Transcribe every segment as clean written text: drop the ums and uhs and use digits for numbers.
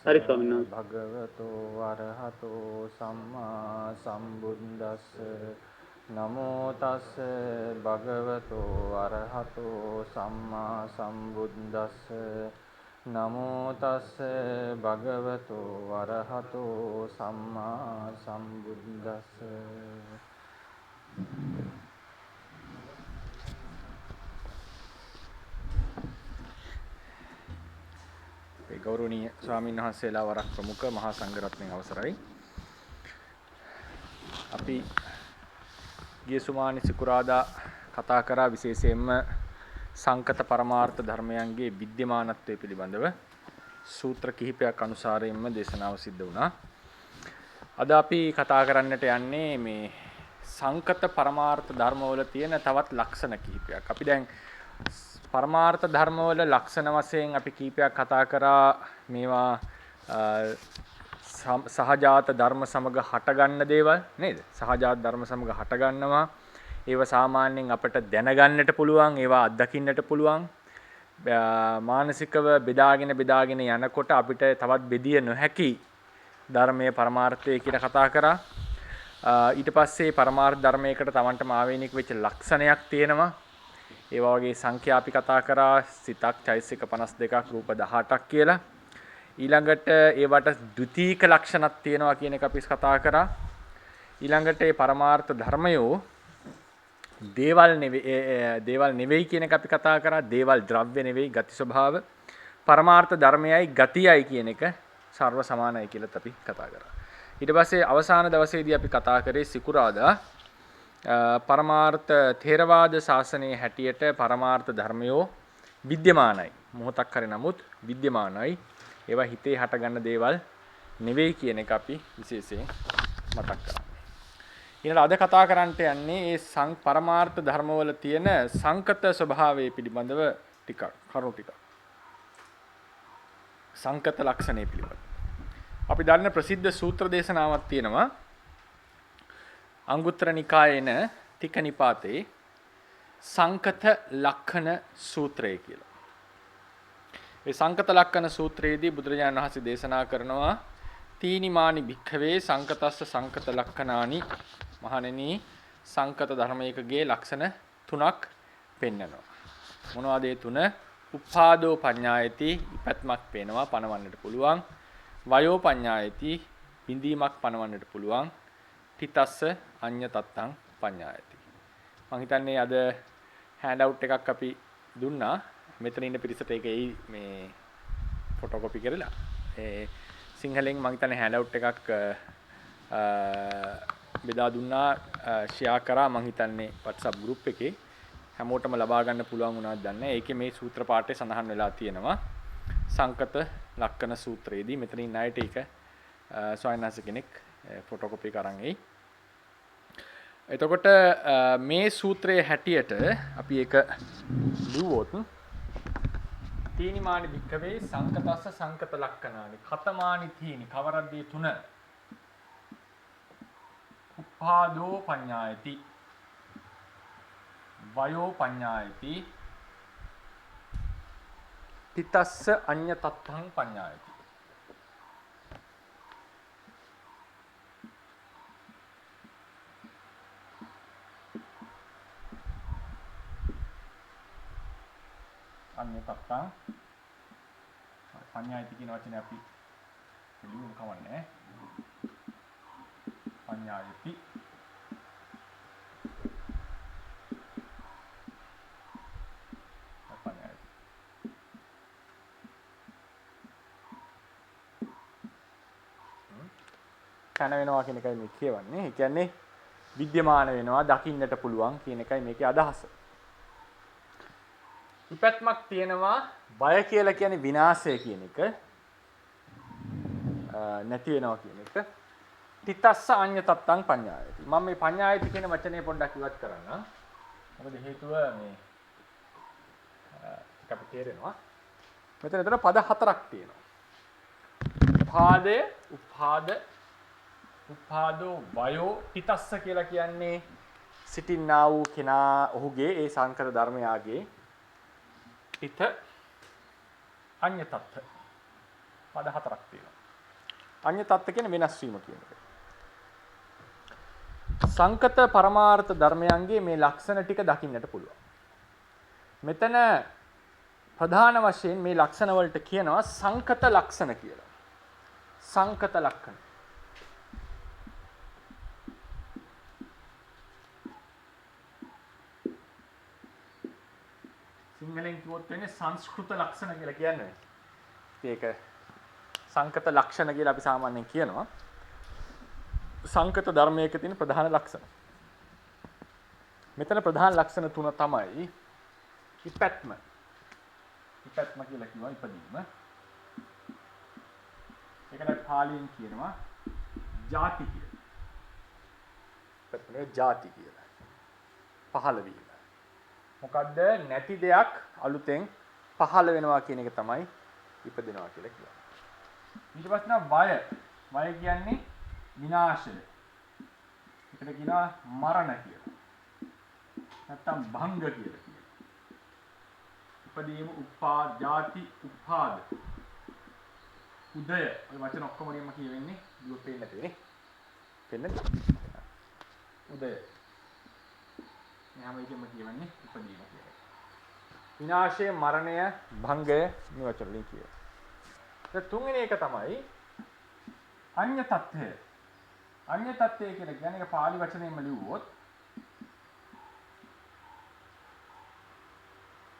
හරි ස්වාමීන් වහන්සේ. භගවතෝ අරහතෝ සම්මා සම්බුද්දස්ස නමෝ තස්ස භගවතෝ අරහතෝ සම්මා සම්බුද්දස්ස නමෝ තස්ස භගවතෝ අරහතෝ සම්මා සම්බුද්දස්ස. ගෞරවනීය ස්වාමීන් වහන්සේලා වරක් ප්‍රමුඛ මහා සංඝරත්නයේ අවසරයි. අපි ගිය සුමානි සිකුරාදා කතා කරා විශේෂයෙන්ම සංකත පරමාර්ථ ධර්මයන්ගේ විද්‍යමානත්වය පිළිබඳව සූත්‍ර කිහිපයක් අනුසාරයෙන්ම දේශනාව සිද්ධ වුණා. අද අපි කතා කරන්නට යන්නේ මේ සංකත පරමාර්ථ ධර්මවල තියෙන තවත් ලක්ෂණ කිහිපයක්. අපි දැන් පරමාර්ථ ධර්මවල ලක්ෂණ වශයෙන් අපි කීපයක් කතා කරා. මේවා සහජාත ධර්ම සමග හටගන්න දේවල් නේද? සහජාත ධර්ම සමග හටගන්නවා. ඒවා සාමාන්‍යයෙන් අපිට දැනගන්නට පුළුවන්, ඒවා අත්දකින්නට පුළුවන්. මානසිකව බෙදාගෙන යනකොට අපිට තවත් බෙදිය නොහැකි ධර්මයේ පරමාර්ථය කියලා කතා කරා. ඊට පස්සේ පරමාර්ථ ධර්මයකට Tamanටම ආවේනික වෙච්ච ලක්ෂණයක් තියෙනවා. ඒවා වගේ සංඛ්‍යා අපි කතා කරා. සිතක්, චෛතසික 52ක්, රූප 18ක් කියලා. ඊළඟට ඒවට ද්විතීක ලක්ෂණක් තියෙනවා කියන එක අපි කතා කරා. ඊළඟට මේ පරමාර්ථ ධර්මයෝ දේවල් නෙවෙයි කියන එක අපි කතා කරා. දේවල් ද්‍රව්‍ය නෙවෙයි, ගති ස්වභාව. පරමාර්ථ ධර්මයයි ගතියයි කියන එක සර්ව සමානයි කියලාත් අපි කතා කරා. ඊට පස්සේ අවසාන දවසේදී අපි කතා කරේ සිකුරාදා පරමාර්ථ ථේරවාද ශාසනයේ හැටියට පරමාර්ථ ධර්මයෝ විද්‍යමානයි. මොහොතක් හරි නමුත් විද්‍යමානයි. ඒවා හිතේ හටගන්න දේවල් නෙවෙයි කියන එක අපි විශේෂයෙන් මතක් කරා. ඊළඟ අද කතා කරන්නට යන්නේ මේ පරමාර්ථ ධර්මවල තියෙන සංකත ස්වභාවය පිළිබඳව ටිකක් කරුණු ටිකක්. සංකත ලක්ෂණය පිළිබඳව. අපි දන්න ප්‍රසිද්ධ සූත්‍ර දේශනාවක් තියෙනවා. අංගුත්තර නිකායේන තික නිපාතේ සංකත ලක්ෂණ සූත්‍රය කියලා. මේ සංකත ලක්ෂණ සූත්‍රයේදී බුදුරජාණන් වහන්සේ දේශනා කරනවා තීනිමානි භික්ඛවේ සංකතස්ස සංකත ලක්ෂණානි. මහණෙනි, සංකත ධර්මයකගේ ලක්ෂණ තුනක් පෙන්වනවා. මොනවද ඒ තුන? උපාදෝ පඤ්ඤායති, ඉපත්මක් පේනවා, පණවන්නට පුළුවන්. වයෝ පඤ්ඤායති, බිඳීමක් පණවන්නට පුළුවන්. තිතස්ස අඤ්ඤ තත්තං පඤ්ඤායති. මම හිතන්නේ අද හෑන්ඩ් අවුට් එකක් අපි දුන්නා. මෙතන ඉන්න පිරිසට ඒක මේ ෆොටෝකොපි කරලා සිංහලෙන් මම හිතන්නේ හෑන්ඩ් අවුට් එකක් බෙදා දුන්නා, ෂෙයා කරා. මම හිතන්නේ WhatsApp group එකේ හැමෝටම ලබා ගන්න පුළුවන් වුණාද දන්නේ නැහැ. ඒකේ මේ සූත්‍ර පාඨය සඳහන් වෙලා තියෙනවා. සංකත ලක්ෂණ සූත්‍රයේදී මෙතන ඉන්න අයට ඒක ස්වයංනාස කෙනෙක් ෆොටෝකොපි එක අරන් එයි. එතකොට මේ සූත්‍රයේ හැටියට අපි ඒක ලිව්වොත් තීනිමානි භික්ඛවේ සංකතස්ස සංකත ලක්ෂණානි කතමානි තීනි කවරද්දී තුන උපාදෝ පඤ්ඤායති වයෝ පඤ්ඤායති තිතස්ස අඤ්ඤ තත්තං පඤ්ඤායති. අඤ්ඤ තත්තං පඤ්ඤායති කියන වචනේ අපි ලියුම් කවන්නේ. පඤ්ඤායති කන වෙනවා කියන එකයි මේ කියවන්නේ. ඒ කියන්නේ විද්‍යමාන වෙනවා, දකින්නට පුළුවන් කියන එකයි මේකේ අදහස. ඉපැත්මක් තියෙනවා. බය කියලා කියන්නේ විනාශය කියන එක. නැති වෙනවා කියන එක. තිතස්ස අඤ්ඤ තත්තං පඤ්ඤායති. මම මේ පඤ්ඤායති කියන වචනේ පොඩ්ඩක් ඉවත් කරන්න. මොකද හේතුව මේ අපිට තේරෙනවා. මෙතන පද හතරක් තියෙනවා. උපාදෝ වයෝ තිතස්ස කියලා කියන්නේ සිටින්නා වූ කෙනා ඔහුගේ ඒ සංකත ධර්මයාගේ තිත අඤ්ඤ තත්ත පද හතරක් තියෙනවා. අඤ්ඤ තත්ත්ව කියන්නේ වෙනස් වීම කියන එක. සංකත පරමාර්ථ ධර්මයන්ගේ මේ ලක්ෂණ ටික දකින්නට පුළුවන්. මෙතන ප්‍රධාන වශයෙන් මේ ලක්ෂණ වලට කියනවා සංකත ලක්ෂණ කියලා. සංකත ලක්ෂණ. සිංහලෙන් කිව්වොත් වෙන්නේ සංස්කෘත ලක්ෂණ කියලා කියන්නේ. ඒක සංකත ලක්ෂණ කියලා අපි සාමාන්‍යයෙන් කියනවා. සංකත ධර්මයක තියෙන ප්‍රධාන ලක්ෂණ. මෙතන ප්‍රධාන ලක්ෂණ තුන තමයි ඉපැත්ම. ඉපැත්ම කියලා කියනවා ඉපදීම. ඒකට පාලියෙන් කියනවා ಜಾති කියලා. ඉපැත්මනේ ಜಾති කියලා. පහළ වීම. මොකද්ද නැති දෙයක් අලුතෙන් පහළ වෙනවා කියන එක තමයි ඉපදෙනවා කියලා කියන්නේ. ඊට පස්සේ නම් වය කියන්නේ විනාශය. ඒකට කියනවා මරණ කියලා. නැත්තම් භංග කියලා කියනවා. ඉපදීම උපාද ಜಾති උපාද උදය ඔය වචන ඔක්කොම රියම කියවෙන්නේ දුව පේන්න තියෙන්නේ. පේන්නද? උදය. මෙහාම එකෙම කියවන්නේ ඉපදීම කියලා. විනාශය, මරණය, භංගය මේ වචන වලින් කියනවා. ඒ තුන්වෙනි එක තමයි අඤ්ඤ තත්ත්වය. අඤ්ඤ තත්ත්වය කියලා කියන්නේ ඒක පාලි වචනයෙන්ම ලිව්වොත්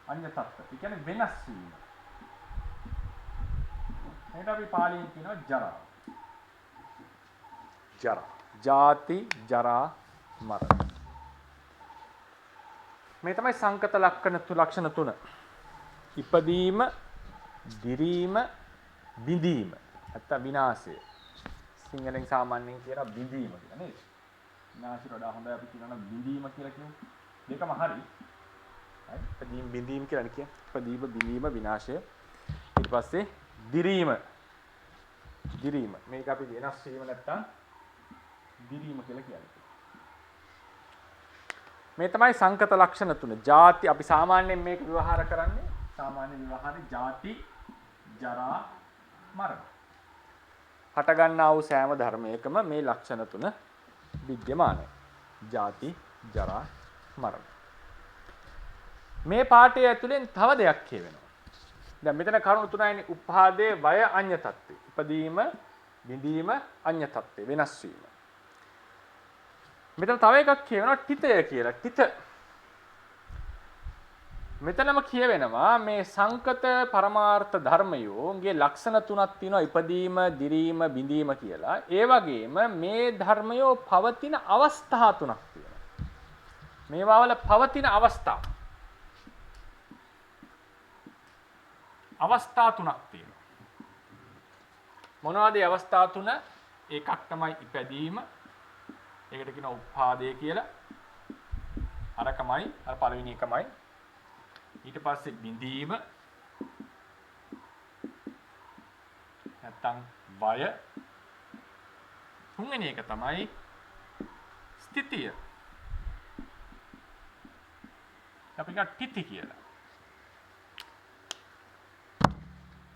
අඤ්ඤ තත්ත්ව. ඒ කියන්නේ වෙනස් වීම. මේකට අපි පාලියෙන් කියනවා ජරා. ජරා. ජාති, ජරා, මරණ. මේ තමයි සංකත ලක්ෂණ තුන. ඉපදීම, දිරීම, බිඳීම. නැත්නම් විනාශය. සිංහලෙන් සාමාන්‍යයෙන් කියනවා බිඳීම කියලා නේද? විනාශයට වඩා හොඳයි අපි කියනවා නම් බිඳීම කියලා කියමු. දෙකම හරි. හරි. ඉපදීම බිඳීම කියලා නේ කියන්නේ. ඉපදීම, බිඳීම, විනාශය. ඊට පස්සේ දිරීම. දිරීම. මේක අපි වෙනස් වීම නැත්නම් දිරීම කියලා කියන්නේ. මේ තමයි සංකත ලක්ෂණ තුන. ಜಾති අපි සාමාන්‍යයෙන් මේක විවහාර කරන්නේ. සාමාන්‍ය විවහාරේ ಜಾති, ජරා, මරණ. හට ගන්නා වූ සෑම ධර්මයකම මේ ලක්ෂණ තුන විද්‍යමානයි. ಜಾති, ජරා, මරණ. මේ පාඩය ඇතුලෙන් තව දෙයක් කියවෙනවා. දැන් මෙතන කරුණු තුනයිනේ උපාදේ වය අඤ්ඤ තත්ත්වය. ඉපදීම, බිඳීම, අඤ්ඤ තත්ත්වය වෙනස් වීම. මෙතන තව එකක් කියවෙනවා තිතය කියලා. තිත. මෙතනම කියවෙනවා මේ සංකත පරමාර්ථ ධර්මයෝගේ ලක්ෂණ තුනක් තියෙනවා ඉපදීම, දිරීම, බිඳීම කියලා. ඒ වගේම මේ ධර්මයෝ පවතින අවස්ථා තුනක් තියෙනවා. මේවා වල පවතින අවස්ථා. අවස්ථා තුනක් තියෙනවා. මොනවද ඒ අවස්ථා තුන? එකක් තමයි ඉපදීම. ඒකට කියනවා උපාදේ කියලා. අරකමයි, අර පළවෙනි එකමයි. ඊට පස්සේ බිඳීම. නැත්තම් වය. තුන්වෙනි එක තමයි ස්ථිතිය. අපි ගන්න තිති කියලා.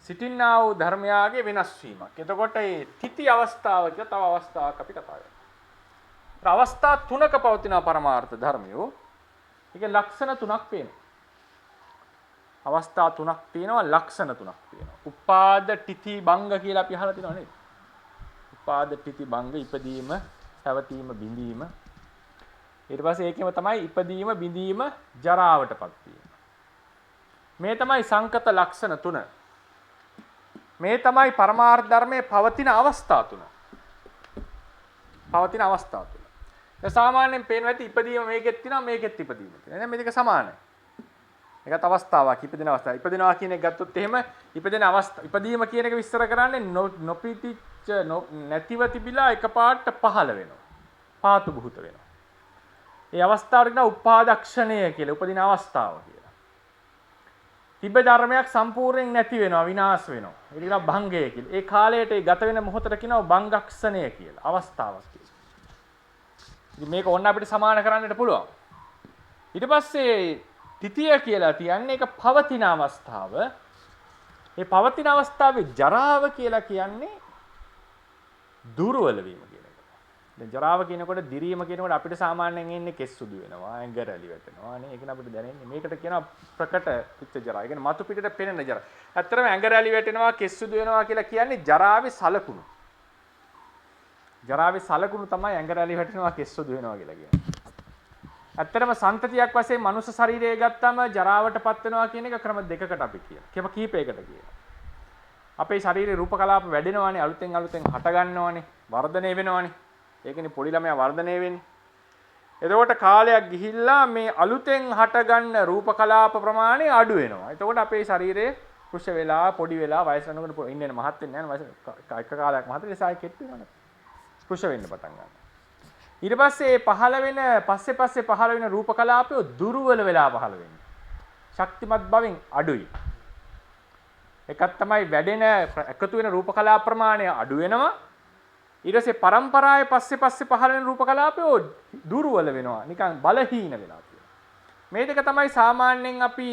සිටින්නා වූ ධර්මයාගේ වෙනස් වීමක්. එතකොට මේ තිති අවස්ථාව කියලා තව අවස්ථාවක් අපි කතා කරමු. අවස්ථා තුනක පවතින පරමාර්ථ ධර්මයෝ ඒකේ ලක්ෂණ තුනක් වෙනවා. අවස්ථා තුනක් තියෙනවා, ලක්ෂණ තුනක් තියෙනවා. උපාද තිති භංග කියලා අපි අහලා තියෙනව නේද? උපාද තිති භංග ඉපදීම, පැවතීම, බිඳීම. ඊට පස්සේ ඒකෙම තමයි ඉපදීම, බිඳීම, ජරාවටපත් වීම. මේ තමයි සංකත ලක්ෂණ තුන. මේ තමයි පරමාර්ථ ධර්මයේ පවතින අවස්ථා තුන. පවතින අවස්ථා තුන. ඒ සාමාන්‍යයෙන් පේනවා ඇති ඉපදීම මේකෙත් තියෙනවා, මේකෙත් ඉපදීම තියෙනවා. එහෙනම් මේ දෙක සමානයි. ඒකත් අවස්ථාවක් ඉපදින අවස්ථාව. ඉපදිනවා කියන එක ගත්තොත් එහෙම ඉපදින අවස්ථාව ඉපදීම කියන එක විස්තර කරන්නේ නොපිටිච්ච නැතිව තිබිලා එකපාරට පහළ වෙනවා. පාතු බුත වෙනවා. ඒ අවස්ථාවට කියනවා උපාදක්ෂණය කියලා. උපදින අවස්ථාව කියලා. තිබ්බ ධර්මයක් සම්පූර්ණයෙන් නැති වෙනවා, විනාශ වෙනවා. ඒක කියනවා භංගය කියලා. ඒ කාලයට ඒ ගත වෙන මොහොතට කියනවා භංගක්ෂණය කියලා. අවස්ථාවක් කියලා. ඉතින් මේක ඕන්න අපිට සමාන කරන්නට පුළුවන්. ඊට පස්සේ තිතිය කියලා කියන්නේ ඒක පවතින අවස්ථාව. ඒ පවතින අවස්ථාවේ ජරාව කියලා කියන්නේ දුර්වල වීම කියන එක. දැන් ජරාව කියනකොට දිරීම කියනකොට අපිට සාමාන්‍යයෙන් එන්නේ කෙස් සුදු වෙනවා, ඇඟ රැලි වැටෙනවා නේ. ඒක නේ අපිට දැනෙන්නේ. මේකට කියනවා ප්‍රකට පිච්ච ජරා. ඒ කියන්නේ මතු පිටට පෙනෙන ජරා. ඇත්තටම ඇඟ රැලි වැටෙනවා, කෙස් සුදු වෙනවා කියලා කියන්නේ ජරාවේ සලකුණු. ජරාවේ සලකුණු තමයි ඇඟ රැලි වැටෙනවා, කෙස් සුදු වෙනවා කියලා කියන්නේ. ඇත්තටම සන්තතියක් වශයෙන් මනුස්ස ශරීරය ගත්තම ජරාවටපත් වෙනවා කියන එක ක්‍රම දෙකකට අපි කියනවා. කීපයකට කියනවා. අපේ ශරීරේ රූප කලාප වැඩෙනවානේ, අලුතෙන් හට ගන්නවානේ, වර්ධනය වෙනවානේ. ඒකනේ පොඩි ළමයා වර්ධනය වෙන්නේ. එතකොට කාලයක් ගිහිල්ලා මේ අලුතෙන් හටගන්න රූප කලාප ප්‍රමාණය අඩු වෙනවා. එතකොට අපේ ශරීරයේ කුෂ වෙලා, පොඩි වෙලා, වයස යනකොට ඉන්නේ මහත් වෙන්නේ නැහැ. වයස එක කාලයක් මහත් වෙලා සායි කෙට් වෙනවනේ. කුෂ වෙන්න පටන් ගන්නවා. ඊට පස්සේ පස්සේ පහළ වෙන රූප කලාපය දුර්වල වෙලා පහළ වෙන්නේ. ශක්තිමත් බවින් අඩුයි. එකක් තමයි වැඩෙන එකතු වෙන රූප කලාප ප්‍රමාණය අඩු වෙනවා. ඊට පස්සේ පරම්පරාවේ පස්සේ පහළ වෙන රූප කලාපය දුර්වල වෙනවා. නිකන් බලහීන වෙනවා කියලා. මේ දෙක තමයි සාමාන්‍යයෙන් අපි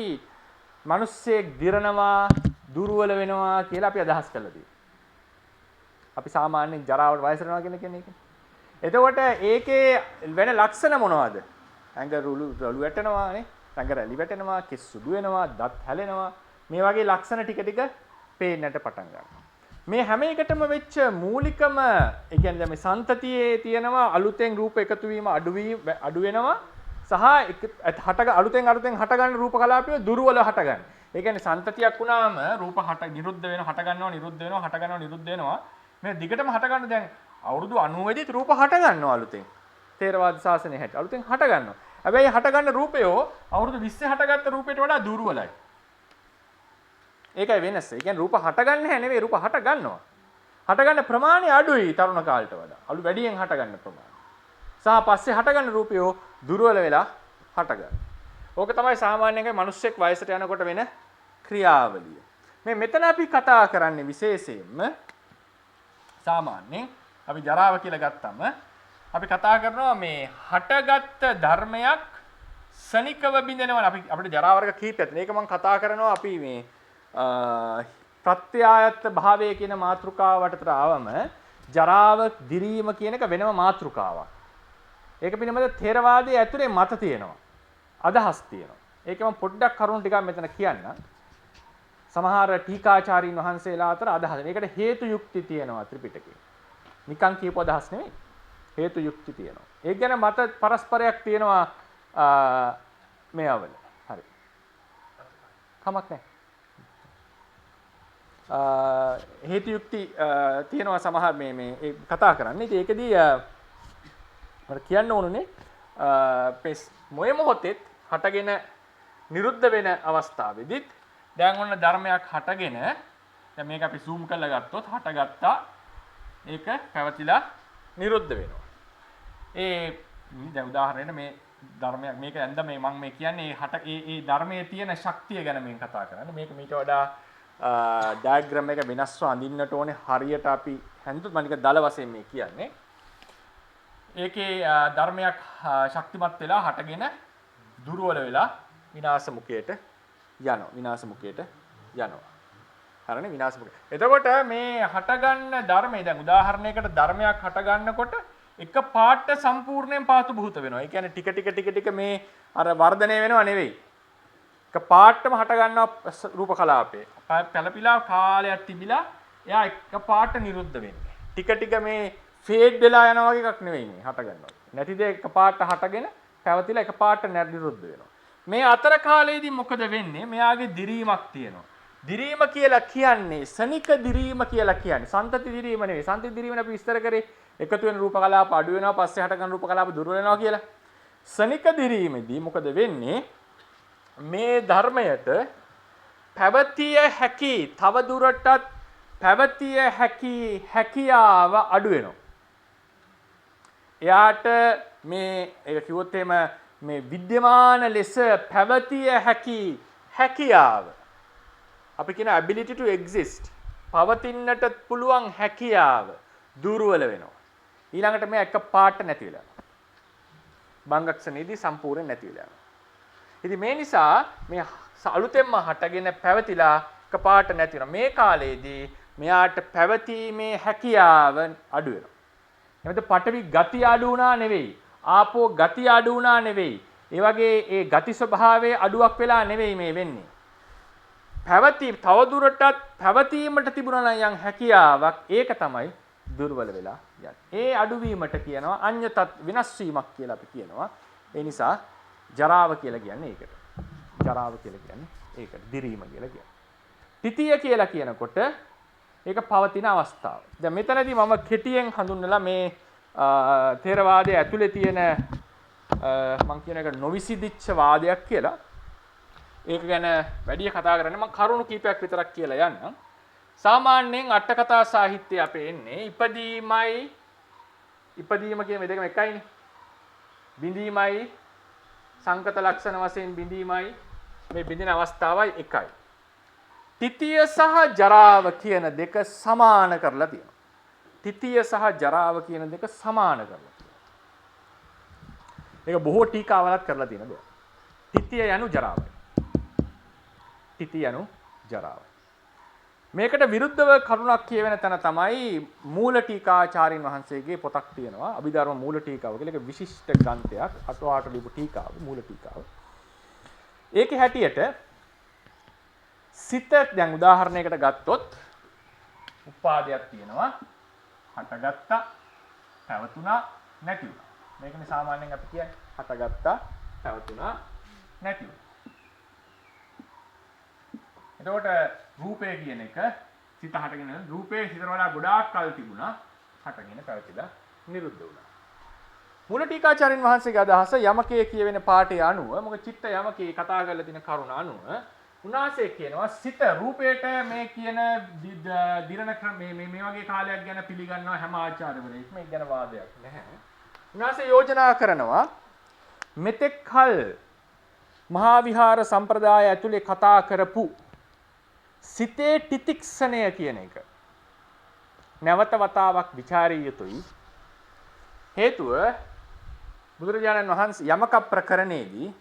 මිනිස්සෙක් දිරනවා, දුර්වල වෙනවා කියලා අපි අදහස් කරලා තියෙන්නේ. අපි සාමාන්‍යයෙන් ජරාවට වයසට යනවා කියන එක. එතකොට ඒකේ වෙන ලක්ෂණ මොනවද? ඇඟ රළු වැටෙනවා නේ, ඇඟ රැලි වැටෙනවා, කෙස් සුදු වෙනවා, දත් හැලෙනවා. මේ වගේ ලක්ෂණ ටික ටික පේන්නට පටන් ගන්නවා. මේ හැම එකටම වෙච්ච මූලිකම ඒ කියන්නේ මේ සන්තතියේ තියෙනවා අලුතෙන් රූප එකතු වීම අඩු වෙනවා සහ අලුතෙන් හට ගන්න රූප කලාපය දුර්වල හට ගන්න. ඒ කියන්නේ සන්තතියක් වුණාම රූප නිරුද්ධ වෙනවා, හට ගන්නවා, නිරුද්ධ වෙනවා, හට ගන්නවා, නිරුද්ධ වෙනවා. මේ දිගටම හට ගන්න දැන් අවුරුදු 90 දී රූප හට ගන්නවා අලුතෙන්. තේරවාද ශාසනය හැට අලුතෙන් හට ගන්නවා. හැබැයි හට ගන්න රූපය අවුරුදු 20 හටගත්ත රූපයට වඩා දුර්වලයි. ඒකයි වෙනස. ඒ කියන්නේ රූප හට ගන්න හැ නෙවෙයි රූප හට ගන්නවා. හට ගන්න ප්‍රමාණය අඩුයි තරුණ කාලයට වඩා. අලු වැඩියෙන් හට ගන්න ප්‍රමාණය. සහ පස්සේ හට ගන්න රූපය දුර්වල වෙලා හට ගන්න. ඕක තමයි සාමාන්‍යයෙන් මිනිස්සෙක් වයසට යනකොට වෙන ක්‍රියාවලිය. මේ මෙතන අපි කතා කරන්නේ විශේෂයෙන්ම සාමාන්‍යයෙන් අපි ජරාව කියලා ගත්තම අපි කතා කරනවා මේ හටගත් ධර්මයක් සනිකව බිඳෙනවා. අපිට ජරා වර්ග කීපයක් තියෙනවා. ඒක මම කතා කරනවා අපි මේ ප්‍රත්‍යායත්ත භාවය කියන මාතෘකාවටට ආවම ජරාව දිරීම කියන එක වෙනම මාතෘකාවක්. ඒක පිළිබඳ ථේරවාදයේ ඇතුලේ මත තියෙනවා. අදහස් තියෙනවා. ඒක මම පොඩ්ඩක් කරුණු ටිකක් මෙතන කියන්නම්. සමහර ටීකාචාරීන් වහන්සේලා අතර අදහස්. මේකට හේතු යුක්ති තියෙනවා ත්‍රිපිටකේ. නිකන් කියපු අදහස් නෙවෙයි. හේතු යුක්ති තියෙනවා. ඒක ගැන මත පරස්පරයක් තියෙනවා මේවල. හරි. කමක් නැහැ. හේතු යුක්ති තියෙනවා සමහර මේ කතා කරන්නේ. ඉතින් ඒකදී මට කියන්න ඕනුනේ මොයේ මොහොතෙත් හටගෙන නිරුද්ධ වෙන අවස්ථාවේදීත් දැන් ඔන්න ධර්මයක් හටගෙන දැන් මේක අපි zoom කරලා ගත්තොත් හටගත්තා ඒක පැවතිලා නිරුද්ධ වෙනවා. දැන් උදාහරණයක් මේ ධර්මයක් මේක ඇඳ මේ මම මේ කියන්නේ ඒ ධර්මයේ තියෙන ශක්තිය ගැන මම කතා කරන්නේ. මේක මීට වඩා ඩයග්‍රෑම් එක වෙනස්ව අඳින්නට ඕනේ හරියට අපි හැන්දුත් මම නික දල වශයෙන් මේ කියන්නේ. ඒකේ ධර්මයක් ශක්තිමත් වෙලා හටගෙන දුර්වල වෙලා විනාශ මුඛයට යනවා. හරිනේ විනාශ මුඛය. එතකොට මේ හටගන්න ධර්මයේ දැන් උදාහරණයකට ධර්මයක් හටගන්නකොට එක පාට සම්පූර්ණයෙන් පාතු භූත වෙනවා. ඒ කියන්නේ ටික මේ අර වර්ධනය වෙනව නෙවෙයි. එක පාටම හට ගන්නවා රූප කලාපේ. පැලපිලා කාලයක් තිබිලා එයා එක පාට නිරුද්ධ වෙන්නේ. ටික මේ ෆේඩ් වෙලා යනවා වගේ එකක් නෙවෙයි මේ හට ගන්නවා. නැති දේ එක පාට හටගෙන පැවතිලා එක පාට නිරුද්ධ වෙනවා. මේ අතර කාලයේදී මොකද වෙන්නේ? මෙයාගේ දිරීමක් තියෙනවා. දිරීම කියලා කියන්නේ සනික දිරීම කියලා කියන්නේ. සන්තති දිරීම නෙවෙයි. සන්තති දිරීම අපි විස්තර කරේ එකතු වෙන රූප කලාප අඩු වෙනවා පස්සේ හට ගන්න රූප කලාප දුර්වල වෙනවා කියලා. සනික දිරීමේදී මොකද වෙන්නේ? මේ ධර්මයට පැවතිය හැකි තව දුරටත් පැවතිය හැකි හැකියාව අඩු වෙනවා. එයාට මේ ඒක කිව්වොත් එහෙම මේ විද්‍යමාන ලෙස පැවතිය හැකි හැකියාව අපි කියන ability to exist පවතින්නට පුළුවන් හැකියාව දුර්වල වෙනවා. ඊළඟට මේ එක පාට නැති වෙලා යනවා. බංගක්ෂණයේදී සම්පූර්ණ නැති වෙලා යනවා. ඉතින් මේ නිසා මේ අලුතෙන්ම හටගෙන පැවතිලා එකපාරට නැති වෙනවා. මේ කාලේදී මෙයාට පැවතීමේ හැකියාව අඩු වෙනවා. එහෙනම් පඨවි ගති අඩු වුණා නෙවෙයි. ආපෝ ගති අඩු වුණා නෙවෙයි. ඒ වගේ ඒ ගති ස්වභාවයේ අඩුවක් වෙලා නෙවෙයි මේ වෙන්නේ. තවදුරටත් පැවතීමට තිබුණා නම් යම් හැකියාවක් ඒක තමයි දුර්වල වෙලා යන්නේ. ඒ අඩුවීමට කියනවා අඤ්‍යතත් වෙනස් වීමක් කියලා අපි කියනවා. ඒ නිසා ජරාව කියලා කියන්නේ ඒකට. ජරාව කියලා කියන්නේ ඒකට. දිරීම කියලා කියන්නේ. තිතිය කියලා කියනකොට ඒක පවතින අවස්ථාව. දැන් මෙතනදී මම කෙටියෙන් හඳුන්වලා මේ ථේරවාදයේ ඇතුලේ තියෙන මම කියන එක නොවිසිදිච්ච වාදයක් කියලා. ඒක ගැන වැඩි කතා කරන්නේ මම කරුණු කීපයක් විතරක් කියලා යන්නම්. සාමාන්‍යයෙන් අට කතා සාහිත්‍යය අපේ එන්නේ ඉපදීම කියන මේ දෙකම එකයිනේ. බිඳීමයි සංකත ලක්ෂණ වශයෙන් බිඳීමයි මේ බිඳින අවස්ථාවයි එකයි. තිතිය සහ ජරාව කියන දෙක සමාන කරලා තියෙනවා. තිතිය සහ ජරාව කියන දෙක සමාන කරලා තියෙනවා. ඒක බොහෝ ටීකාවලත් කරලා තියෙන දෙයක්. තිතිය යනු ජරාවයි. තිතිය යනු ජරාවයි. මේකට විරුද්ධව කරුණක් කියවෙන තැන තමයි මූල ටීකාචාරින් වහන්සේගේ පොතක් තියෙනවා. අභිධර්ම මූල ටීකාව කියලා. ඒක විශිෂ්ට ග්‍රන්ථයක්. අටුවාට ලියපු ටීකාව මූල ටීකාව. ඒකේ හැටියට සිත දැන් උදාහරණයකට ගත්තොත් උපාදයක් තියෙනවා. හටගත්තා, පැවතුණා, නැති වුණා. මේකනේ සාමාන්‍යයෙන් අපි කියන්නේ හටගත්තා, පැවතුණා, නැති වුණා. එතකොට රූපය කියන එක සිත හටගෙන රූපේ හිතට වඩා ගොඩාක් කල් තිබුණා හටගෙන පැවතිලා නිරුද්ධ වුණා. මූල ටීකාචාර්යන් වහන්සේගේ අදහස යමකේ කියවෙන පාඨය අනුව මොකද චිත්ත යමකේ කතා කරලා තියෙන කරුණ අනුව උන්වහන්සේ කියනවා සිත රූපයට මේ කියන දිරණ මේ වගේ කාලයක් ගැන පිළිගන්නවා හැම ආචාර්යවරයෙක්ම ඒක ගැන වාදයක් නැහැ. උන්වහන්සේ යෝජනා කරනවා මෙතෙක් කල මහා විහාර සම්ප්‍රදාය ඇතුලේ කතා කරපු සිතේ තිතික්ෂණය කියන එක නැවත වතාවක් ਵਿਚාරිය යුතුයි. හේතුව බුදුරජාණන් වහන්සේ යමක ප්‍රකරණයේදී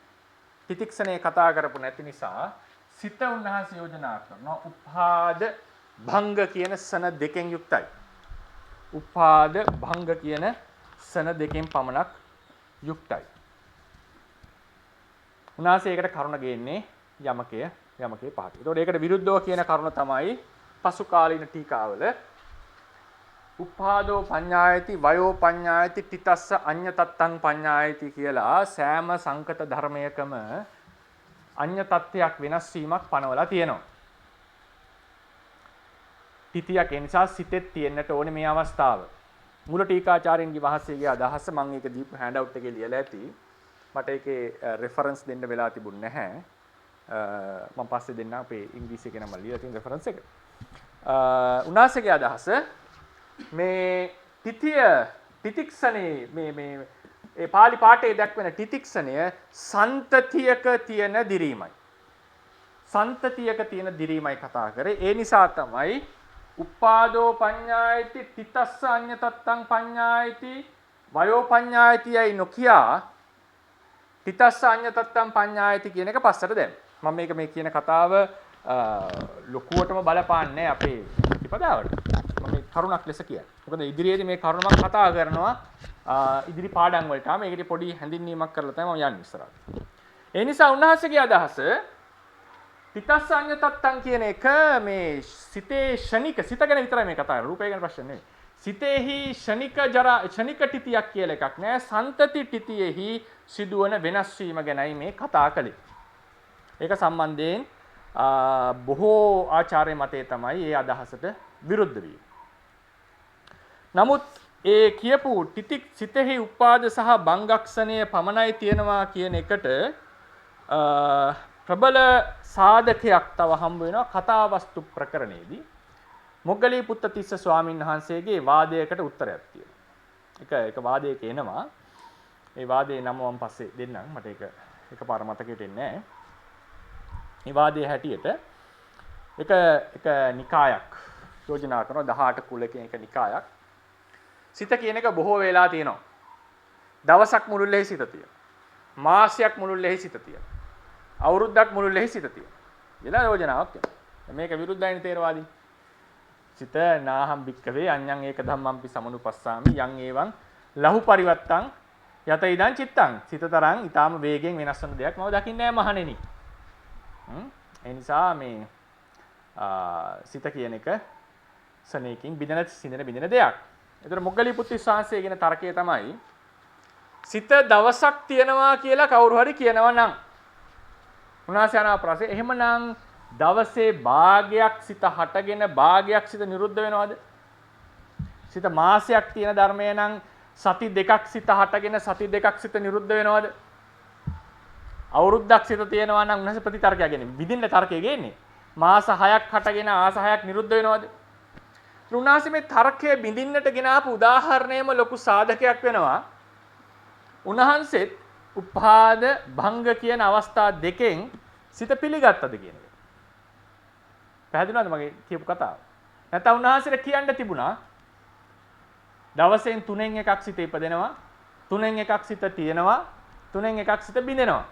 තිතික්ෂණය කතා කරපු නැති නිසා සිත උන්වහන්සේ යෝජනා කරනවා උපාද භංග කියන සන දෙකෙන් යුක්තයි. උපාද භංග කියන සන දෙකෙන් පමණක් යුක්තයි. උන්වහන්සේ ඒකට කරුණ ගේන්නේ යමකය පහට. ඒතකොට ඒකට විරුද්ධව කියන කරුණ තමයි පසු කාලීන ටීකාවල උපාදෝ පඤ්ඤායති වයෝ පඤ්ඤායති තිතස්ස අඤ්ඤතත්තං පඤ්ඤායති කියලා සෑම සංකත ධර්මයකම අඤ්ඤ තත්ත්වයක් වෙනස් වීමක් පනවලා තියෙනවා. තිතියක් ඒ නිසා සිතෙත් තියෙන්නට ඕනේ මේ අවස්ථාව. මූල ටීකාචාර්යන්ගේ වහන්සේගේ අදහස මම ඒක දීපු හෑන්ඩ් අවුට් එකේ ලියලා ඇති. මට ඒකේ රෙෆරන්ස් දෙන්න වෙලා තිබුණ නැහැ. මම පස්සේ දෙන්න අපේ ඉංග්‍රීසි එකේ නම් ලියලා තියෙන රෙෆරන්ස් එක. උනාසගේ අදහස මේ තිතික්ෂණේ මේ ඒ පාලි පාඨයේ දක්වන තිතික්ෂණය සන්තතියක තියෙන දිරීමයි. සන්තතියක තියෙන දිරීමයි කතා කරේ. ඒ නිසා තමයි උපාදෝ පඤ්ඤායති තිතස්ස අඤ්ඤතත්තං පඤ්ඤායති වයෝ පඤ්ඤායතියයි නොකියා තිතස්ස අඤ්ඤතත්තං පඤ්ඤායති කියන එක පස්සට දැම්මා. මම මේ කියන කතාව ලොකුවටම බලපාන්නේ අපේ ප්‍රතිපදාවට. මම මේ කරුණක් ලෙස කියන්නේ. මොකද ඉදිරියේදී මේ කරුණ මම කතා කරනවා ඉදිරි පාඩම් වලටම ඒකට පොඩි හැඳින්වීමක් කරලා තමයි මම යන්නේ ඉස්සරහට. ඒ නිසා උන්වහන්සේගේ අදහස තිතස්ස අඤ්ඤතත්තං කියන එක මේ සිතේ ෂණික සිත ගැන විතරයි මේ කතා කරන්නේ. රූපය ගැන ප්‍රශ්න නෙවෙයි. සිතේහි ෂණික තිතියක් කියලා එකක් නෑ. සන්තති තිතියෙහි සිදුවන වෙනස් වීම ගැනයි මේ කතා කළේ. ඒක සම්බන්ධයෙන් බොහෝ ආචාර්ය මතේ තමයි මේ අදහසට විරුද්ධ වී. නමුත් ඒ කියපු තිතික් සිතෙහි උපාද සහ බංගක්ෂණය පමණයි තියෙනවා කියන එකට ප්‍රබල සාධකයක් තව හම්බ වෙනවා කතාවස්තු ප්‍රකරණයේදී. මොග්ගලී පුත්තතිස්ස ස්වාමීන් වහන්සේගේ වාදයකට උත්තරයක් තියෙනවා. එක වාදයක එනවා. ඒ වාදයේ නම මම පස්සේ දෙන්නම්. මට ඒක එකපාර මතකෙට එන්නේ නැහැ. මේ වාදයේ හැටියට එක නිකායක් යෝජනා කරනවා 18 කුලකින් එක නිකායක්. සිත කියන එක බොහෝ වෙලා තියෙනවා. දවසක් මුළුල්ලේ සිත තියෙනවා. මාසයක් මුළුල්ලේ සිත තියෙනවා. අවුරුද්දක් මුළුල්ලේ සිත තියෙනවා. කියලා යෝජනාවක් කරනවා. මේක විරුද්ධයිනේ තේරවාදී. සිත නාහම් භික්කවේ අඤ්ඤං ඒක ධම්මම්පි සමනුපස්සාමි යං ඒවං ලහු පරිවත්තං යත ඉදං චිත්තං සිත තරං ඊටාම වේගෙන් වෙනස් වෙන දෙයක් මම දකින්නේ නැහැ මහණෙනි. ඒ නිසා මේ සිත කියන එක සනේකින් බිඳින දෙයක්. ඒතර මොග්ගලී පුත්තිස්සාංශයේ කියන තර්කය තමයි සිත දවසක් තියනවා කියලා කවුරු හරි කියනවා නම් උනාසයන ප්‍රශ්නේ එහෙමනම් දවසේ භාගයක් සිත හටගෙන භාගයක් සිත නිරුද්ධ වෙනවද? සිත මාසයක් තියෙන ධර්මය නම් සති දෙකක් සිත හටගෙන සති දෙකක් සිත නිරුද්ධ වෙනවද? අවුරුද්දක් සිත තියෙනවා නම් උනස ප්‍රතිතර්කය කියන්නේ විදින්න තර්කය ගේන්නේ. මාස 6ක් හටගෙන ආස 6ක් නිරුද්ධ වෙනවද? උන්වහන්සේ මේ තර්කය බිඳින්නට ගෙන ආපු උදාහරණයම ලොකු සාධකයක් වෙනවා. උන්වහන්සේත් උපාද භංග කියන අවස්ථා දෙකෙන් සිත පිළිගත්තද කියන එක. පැහැදිලිවද මගේ කියපු කතාව? නැත්නම් උන්වහන්සේට කියන්න තිබුණා දවසෙන් 3න් එකක් සිත ඉපදෙනවා, 3න් එකක් සිත තියෙනවා, 3න් එකක් සිත බිඳෙනවා.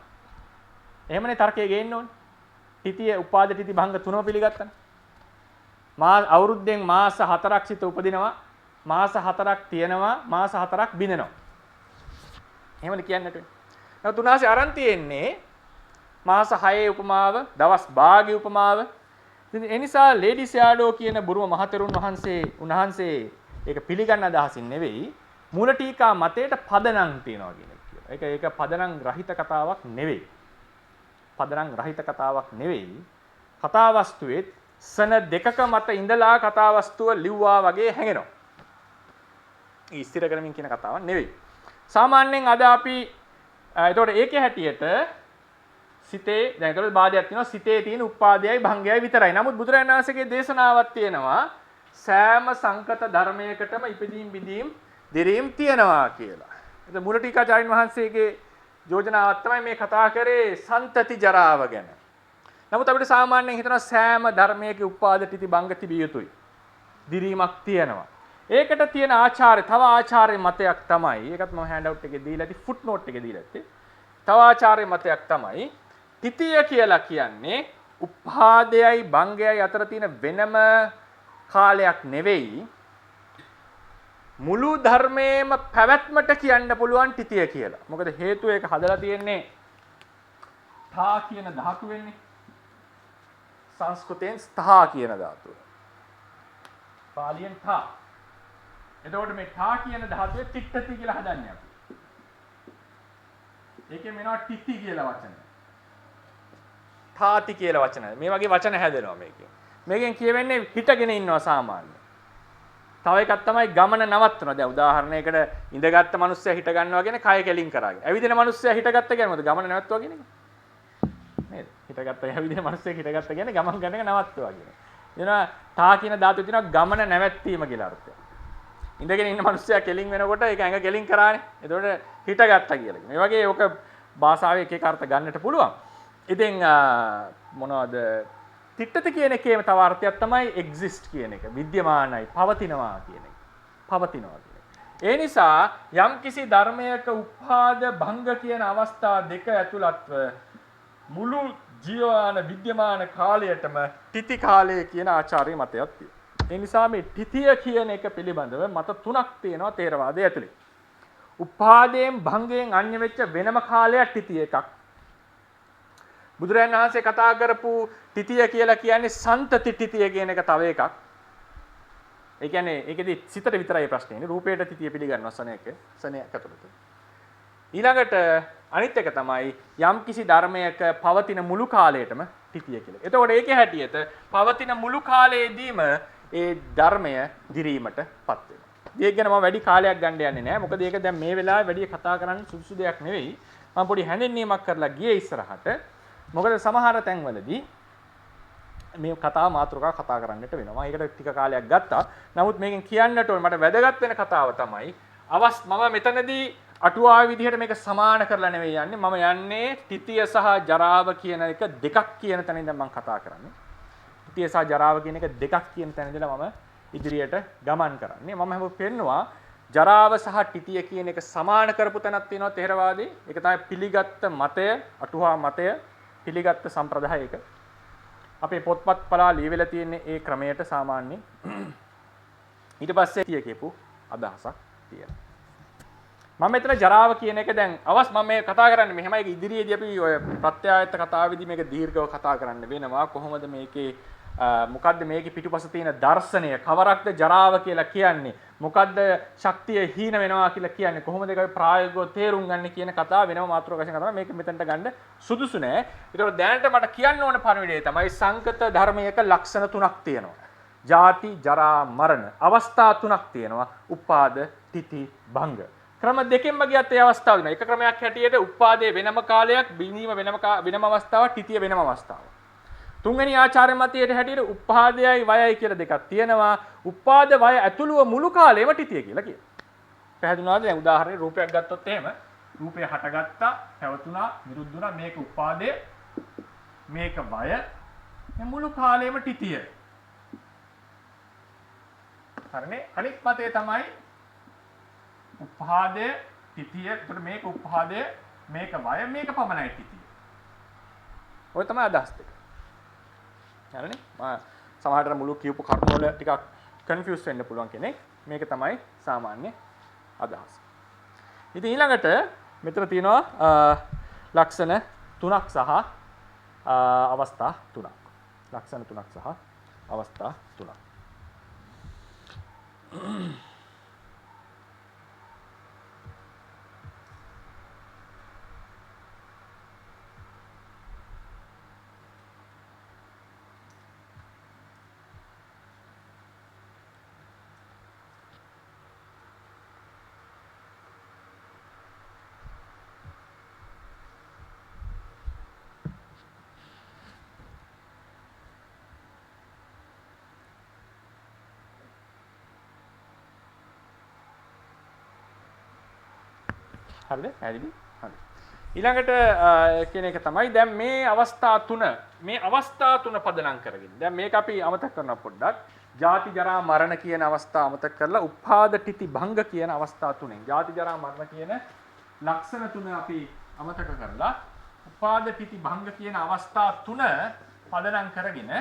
එහෙමනේ තර්කයේ ගේන්න ඕනේ. තිතිය උපාද තිති භංග තුනම පිළිගත්තනේ. අවුරුද්දෙන් මාස 4ක් සිත උපදිනවා, මාස 4ක් තියෙනවා, මාස 4ක් බිඳෙනවා. එහෙමද කියන්නට වෙන්නේ. නමුත් උන්වහන්සේ අරන් තියෙන්නේ මාස 6 උපමාව, දවස් භාගයේ උපමාව. ඉතින් ඒ නිසා ලේඩි ෂැඩෝ කියන බුරුම මහතෙරුන් උන්වහන්සේ ඒක පිළිගන්න අදහසින් නෙවෙයි මූල ටීකා මතයට පදනම් තියනවා කියන එක කියලා. ඒක පදනම් රහිත කතාවක් නෙවෙයි. පදනම් රහිත කතාවක් නෙවෙයි. කතා වස්තුවේ සන දෙකක මත ඉඳලා කතා වස්තුව ලිව්වා වගේ හැඟෙනවා. ඉස්තිර කරමින් කියන කතාවක් නෙවෙයි. සාමාන්‍යයෙන් අද අපි එතකොට ඒකේ හැටියට සිතේ දැන් ඒතකොට බාධයක් තියෙනවා සිතේ තියෙන උපාදයයි භංගයයි විතරයි. නමුත් බුදුරජාණන් වහන්සේගේ දේශනාවක් තියෙනවා සෑම සංකත ධර්මයකටම ඉපදීම් බිඳීම් දිරීම් තියෙනවා කියලා. එතකොට මූල ටීකාචාර්යින් වහන්සේගේ යෝජනාවක් තමයි මේ කතා කරේ සන්තති ජරාව ගැන. නමුත් අපිට සාමාන්‍යයෙන් හිතනවා සෑම ධර්මයක උපාද තිති භංග තිබිය යුතුයි. දිරීමක් තියෙනවා. ඒකට තියෙන ආචාර්ය තව ආචාර්ය මතයක් තමයි. ඒකත් මම හෑන්ඩ් අවුට් එකේ දීලා ඇති ෆුට් නෝට් එකේ දීලා ඇත්තේ. තව ආචාර්ය මතයක් තමයි තිතිය කියලා කියන්නේ උපාදයයි භංගයයි අතර තියෙන වෙනම කාලයක් නෙවෙයි. මුළු ධර්මයේම පැවැත්මට කියන්න පුළුවන් තිතිය කියලා. මොකද හේතුව ඒක හදලා තියෙන්නේ ථා කියන ධාතු වෙන්නේ. සංස්කෘතයෙන් ස්ථා කියන ධාතුව. පාලියෙන් ථා. එතකොට මේ ථා කියන ධාතුවේ තිට්ඨති කියලා හදන්නේ අපි. ඒකේ මෙනවා තිති කියලා වචන. ථාති කියලා වචන. මේ වගේ වචන හැදෙනවා මේකෙන්. මේකෙන් කියවෙන්නේ හිටගෙන ඉන්නවා සාමාන්‍යයෙන්. තව එකක් තමයි ගමන නවත්වනවා. දැන් උදාහරණයකට ඉඳගත්ත මිනිස්සයා හිට ගන්නවා කියන්නේ කය කෙලින් කරාගෙන. ඇවිදින මිනිස්සයා හිටගත්ත කියන්නේ මොකද? ගමන නවත්වනවා කියන එක. නේද? හිටගත්ත ඇවිදින මිනිස්සෙක් හිටගත්ත කියන්නේ ගමන් ගන්න එක නවත්වනවා කියන එක. එනවා තා කියන ධාතුවේ තියෙනවා ගමන නැවැත්වීම කියලා අර්ථය. ඉඳගෙන ඉන්න මිනිස්සයා කෙලින් වෙනකොට ඒක ඇඟ කෙලින් කරානේ. එතකොට හිටගත්තා කියලා. මේ වගේ ඔක භාෂාවේ එක එක අර්ථ ගන්නට පුළුවන්. ඉතින් මොනවද තිට්ඨති කියන එකේම තව අර්ථයක් තමයි exist කියන එක. විද්‍යමානයි, පවතිනවා කියන එක. පවතිනවා කියන එක. ඒ නිසා යම්කිසි ධර්මයක උපාද භංග කියන අවස්ථා දෙක ඇතුළත්ව මුළු ජීවමාන විද්‍යමාන කාලයටම තිති කාලය කියන ආචාර්ය මතයක් තියෙනවා. ඒ නිසා මේ තිතිය කියන එක පිළිබඳව මත තුනක් තියෙනවා තේරවාදයේ ඇතුලේ. උපාදයෙන් භංගයෙන් අන්‍ය වෙච්ච වෙනම කාලයක් තිතිය එකක්. බුදුරජාණන් වහන්සේ කතා කරපු තිතිය කියලා කියන්නේ සන්තති තිතිය කියන එක තව එකක්. ඒ කියන්නේ ඒකෙදි සිතට විතරයි ප්‍රශ්නේ. රූපයට තිතිය පිළිගන්නවා සනේක ඇතුළත. ඊළඟට අනිත් එක තමයි යම්කිසි ධර්මයක පවතින මුළු කාලයටම තිතිය කියලා. එතකොට ඒකේ හැටියට පවතින මුළු කාලයේදීම ඒ ධර්මය දිරීමටපත් වෙනවා. ඒක ගැන මම වැඩි කාලයක් ගන්න යන්නේ නැහැ. මොකද ඒක දැන් මේ වෙලාවේ වැඩි කතා කරන්න සුදුසු දෙයක් නෙවෙයි. මම පොඩි හැඳින්වීමක් කරලා ගියේ ඉස්සරහට. මොකද සමහර තැන්වලදී මේ කතාව මාතෘකාව කතා කරන්නට වෙනවා. ඒකට ටික කාලයක් ගත්තා. නමුත් මේකෙන් කියන්නට ඕනේ මට වැදගත් වෙන කතාව තමයි මම මෙතනදී අටුවාවේ විදිහට මේක සමාන කරලා නෙවෙයි යන්නේ. මම යන්නේ තිතිය සහ ජරාව කියන එක දෙකක් කියන තැන ඉඳන් මම කතා කරන්නේ. තිතිය සහ ජරාව කියන එක දෙකක් කියන තැන ඉඳලා මම ඉදිරියට ගමන් කරන්නේ. මම හැම පෙන්නවා ජරාව සහ තිතිය කියන එක සමාන කරපු තැනක් තියෙනවා ථේරවාදී. ඒක තමයි පිළිගත් මතය, අටුවා මතය, පිළිගත් සම්ප්‍රදායයක. අපේ පොත්පත් පලා ලියවිලා තියෙන්නේ ඒ ක්‍රමයට සාමාන්‍යයෙන්. ඊට පස්සේ කියපු අදහසක් තියෙනවා. මම මෙතන ජරාව කියන එක දැන් මම මේ කතා කරන්නේ මෙහෙමයි. ඒක ඉදිරියේදී අපි ඔය ප්‍රත්‍යායත්ත කතාවේදී මේක දීර්ඝව කතා කරන්න වෙනවා. කොහොමද මේකේ මොකද්ද මේකේ පිටුපස තියෙන දර්ශනය, කවරක්ද ජරාව කියලා කියන්නේ, මොකද්ද ශක්තිය හීන වෙනවා කියලා කියන්නේ, කොහොමද ඒක ප්‍රායෝගිකව තේරුම් ගන්න කියන කතාව වෙනම මාතෘකාවක් වශයෙන් කතා මේක මෙතනට ගන්න සුදුසු නෑ. ඒතකොට දැනට මට කියන්න ඕන පණිවිඩය තමයි සංකත ධර්මයක ලක්ෂණ තුනක් තියෙනවා. ජාති, ජරා, මරණ. අවස්ථා තුනක් තියෙනවා. උපාද, තිති, භංග. ක්‍රම දෙකෙන්ම ගියත් ඒ අවස්ථාව වෙනවා. එක ක්‍රමයක් හැටියට උපාදයේ වෙනම කාලයක්, බිනීම වෙනම අවස්ථාවක්, තිතිය වෙනම අවස්ථාවක්. තුන්වෙනි ආචාර්ය මතයට හැටියට උපාදයයි වයයි කියලා දෙකක් තියෙනවා. උපාද වය ඇතුළුව මුළු කාලෙම තිතිය කියලා කියනවා. පැහැදිලිවද? දැන් උදාහරණයක් රූපයක් ගත්තොත් එහෙම රූපය හටගත්තා, පැවතුණා, නිරුද්ධ වුණා. මේක උපාදය, මේක වය, මේ මුළු කාලෙම තිතිය. හරිනේ? අනිත් මතය තමයි උපාදය, තිතිය. එතකොට මේක උපාදය, මේක වය, මේක පමණයි තිතිය. ඔය තමයි අදහස් දෙක. හරිනේ? සමහරවිට මුළු කියපු කරුණු වල ටිකක් කන්ෆියුස් වෙන්න පුළුවන් කෙනෙක්. මේක තමයි සාමාන්‍ය අදහස. ඉතින් ඊළඟට මෙතන තියෙනවා ලක්ෂණ තුනක් සහ අවස්ථා තුනක්. ලක්ෂණ තුනක් සහ අවස්ථා තුනක්. හරිද? හරිද? හරි. ඊළඟට කියන එක තමයි දැන් මේ අවස්ථා තුන පදනම් කරගෙන. දැන් මේක අපි අමතක කරනවා පොඩ්ඩක්. ජාති ජරා මරණ කියන අවස්ථා අමතක කරලා උපාද තිති භංග කියන අවස්ථා තුනෙන්. ජාති ජරා මරණ කියන ලක්ෂණ තුන අපි අමතක කරලා උපාද තිති භංග කියන අවස්ථා තුන පදනම් කරගෙන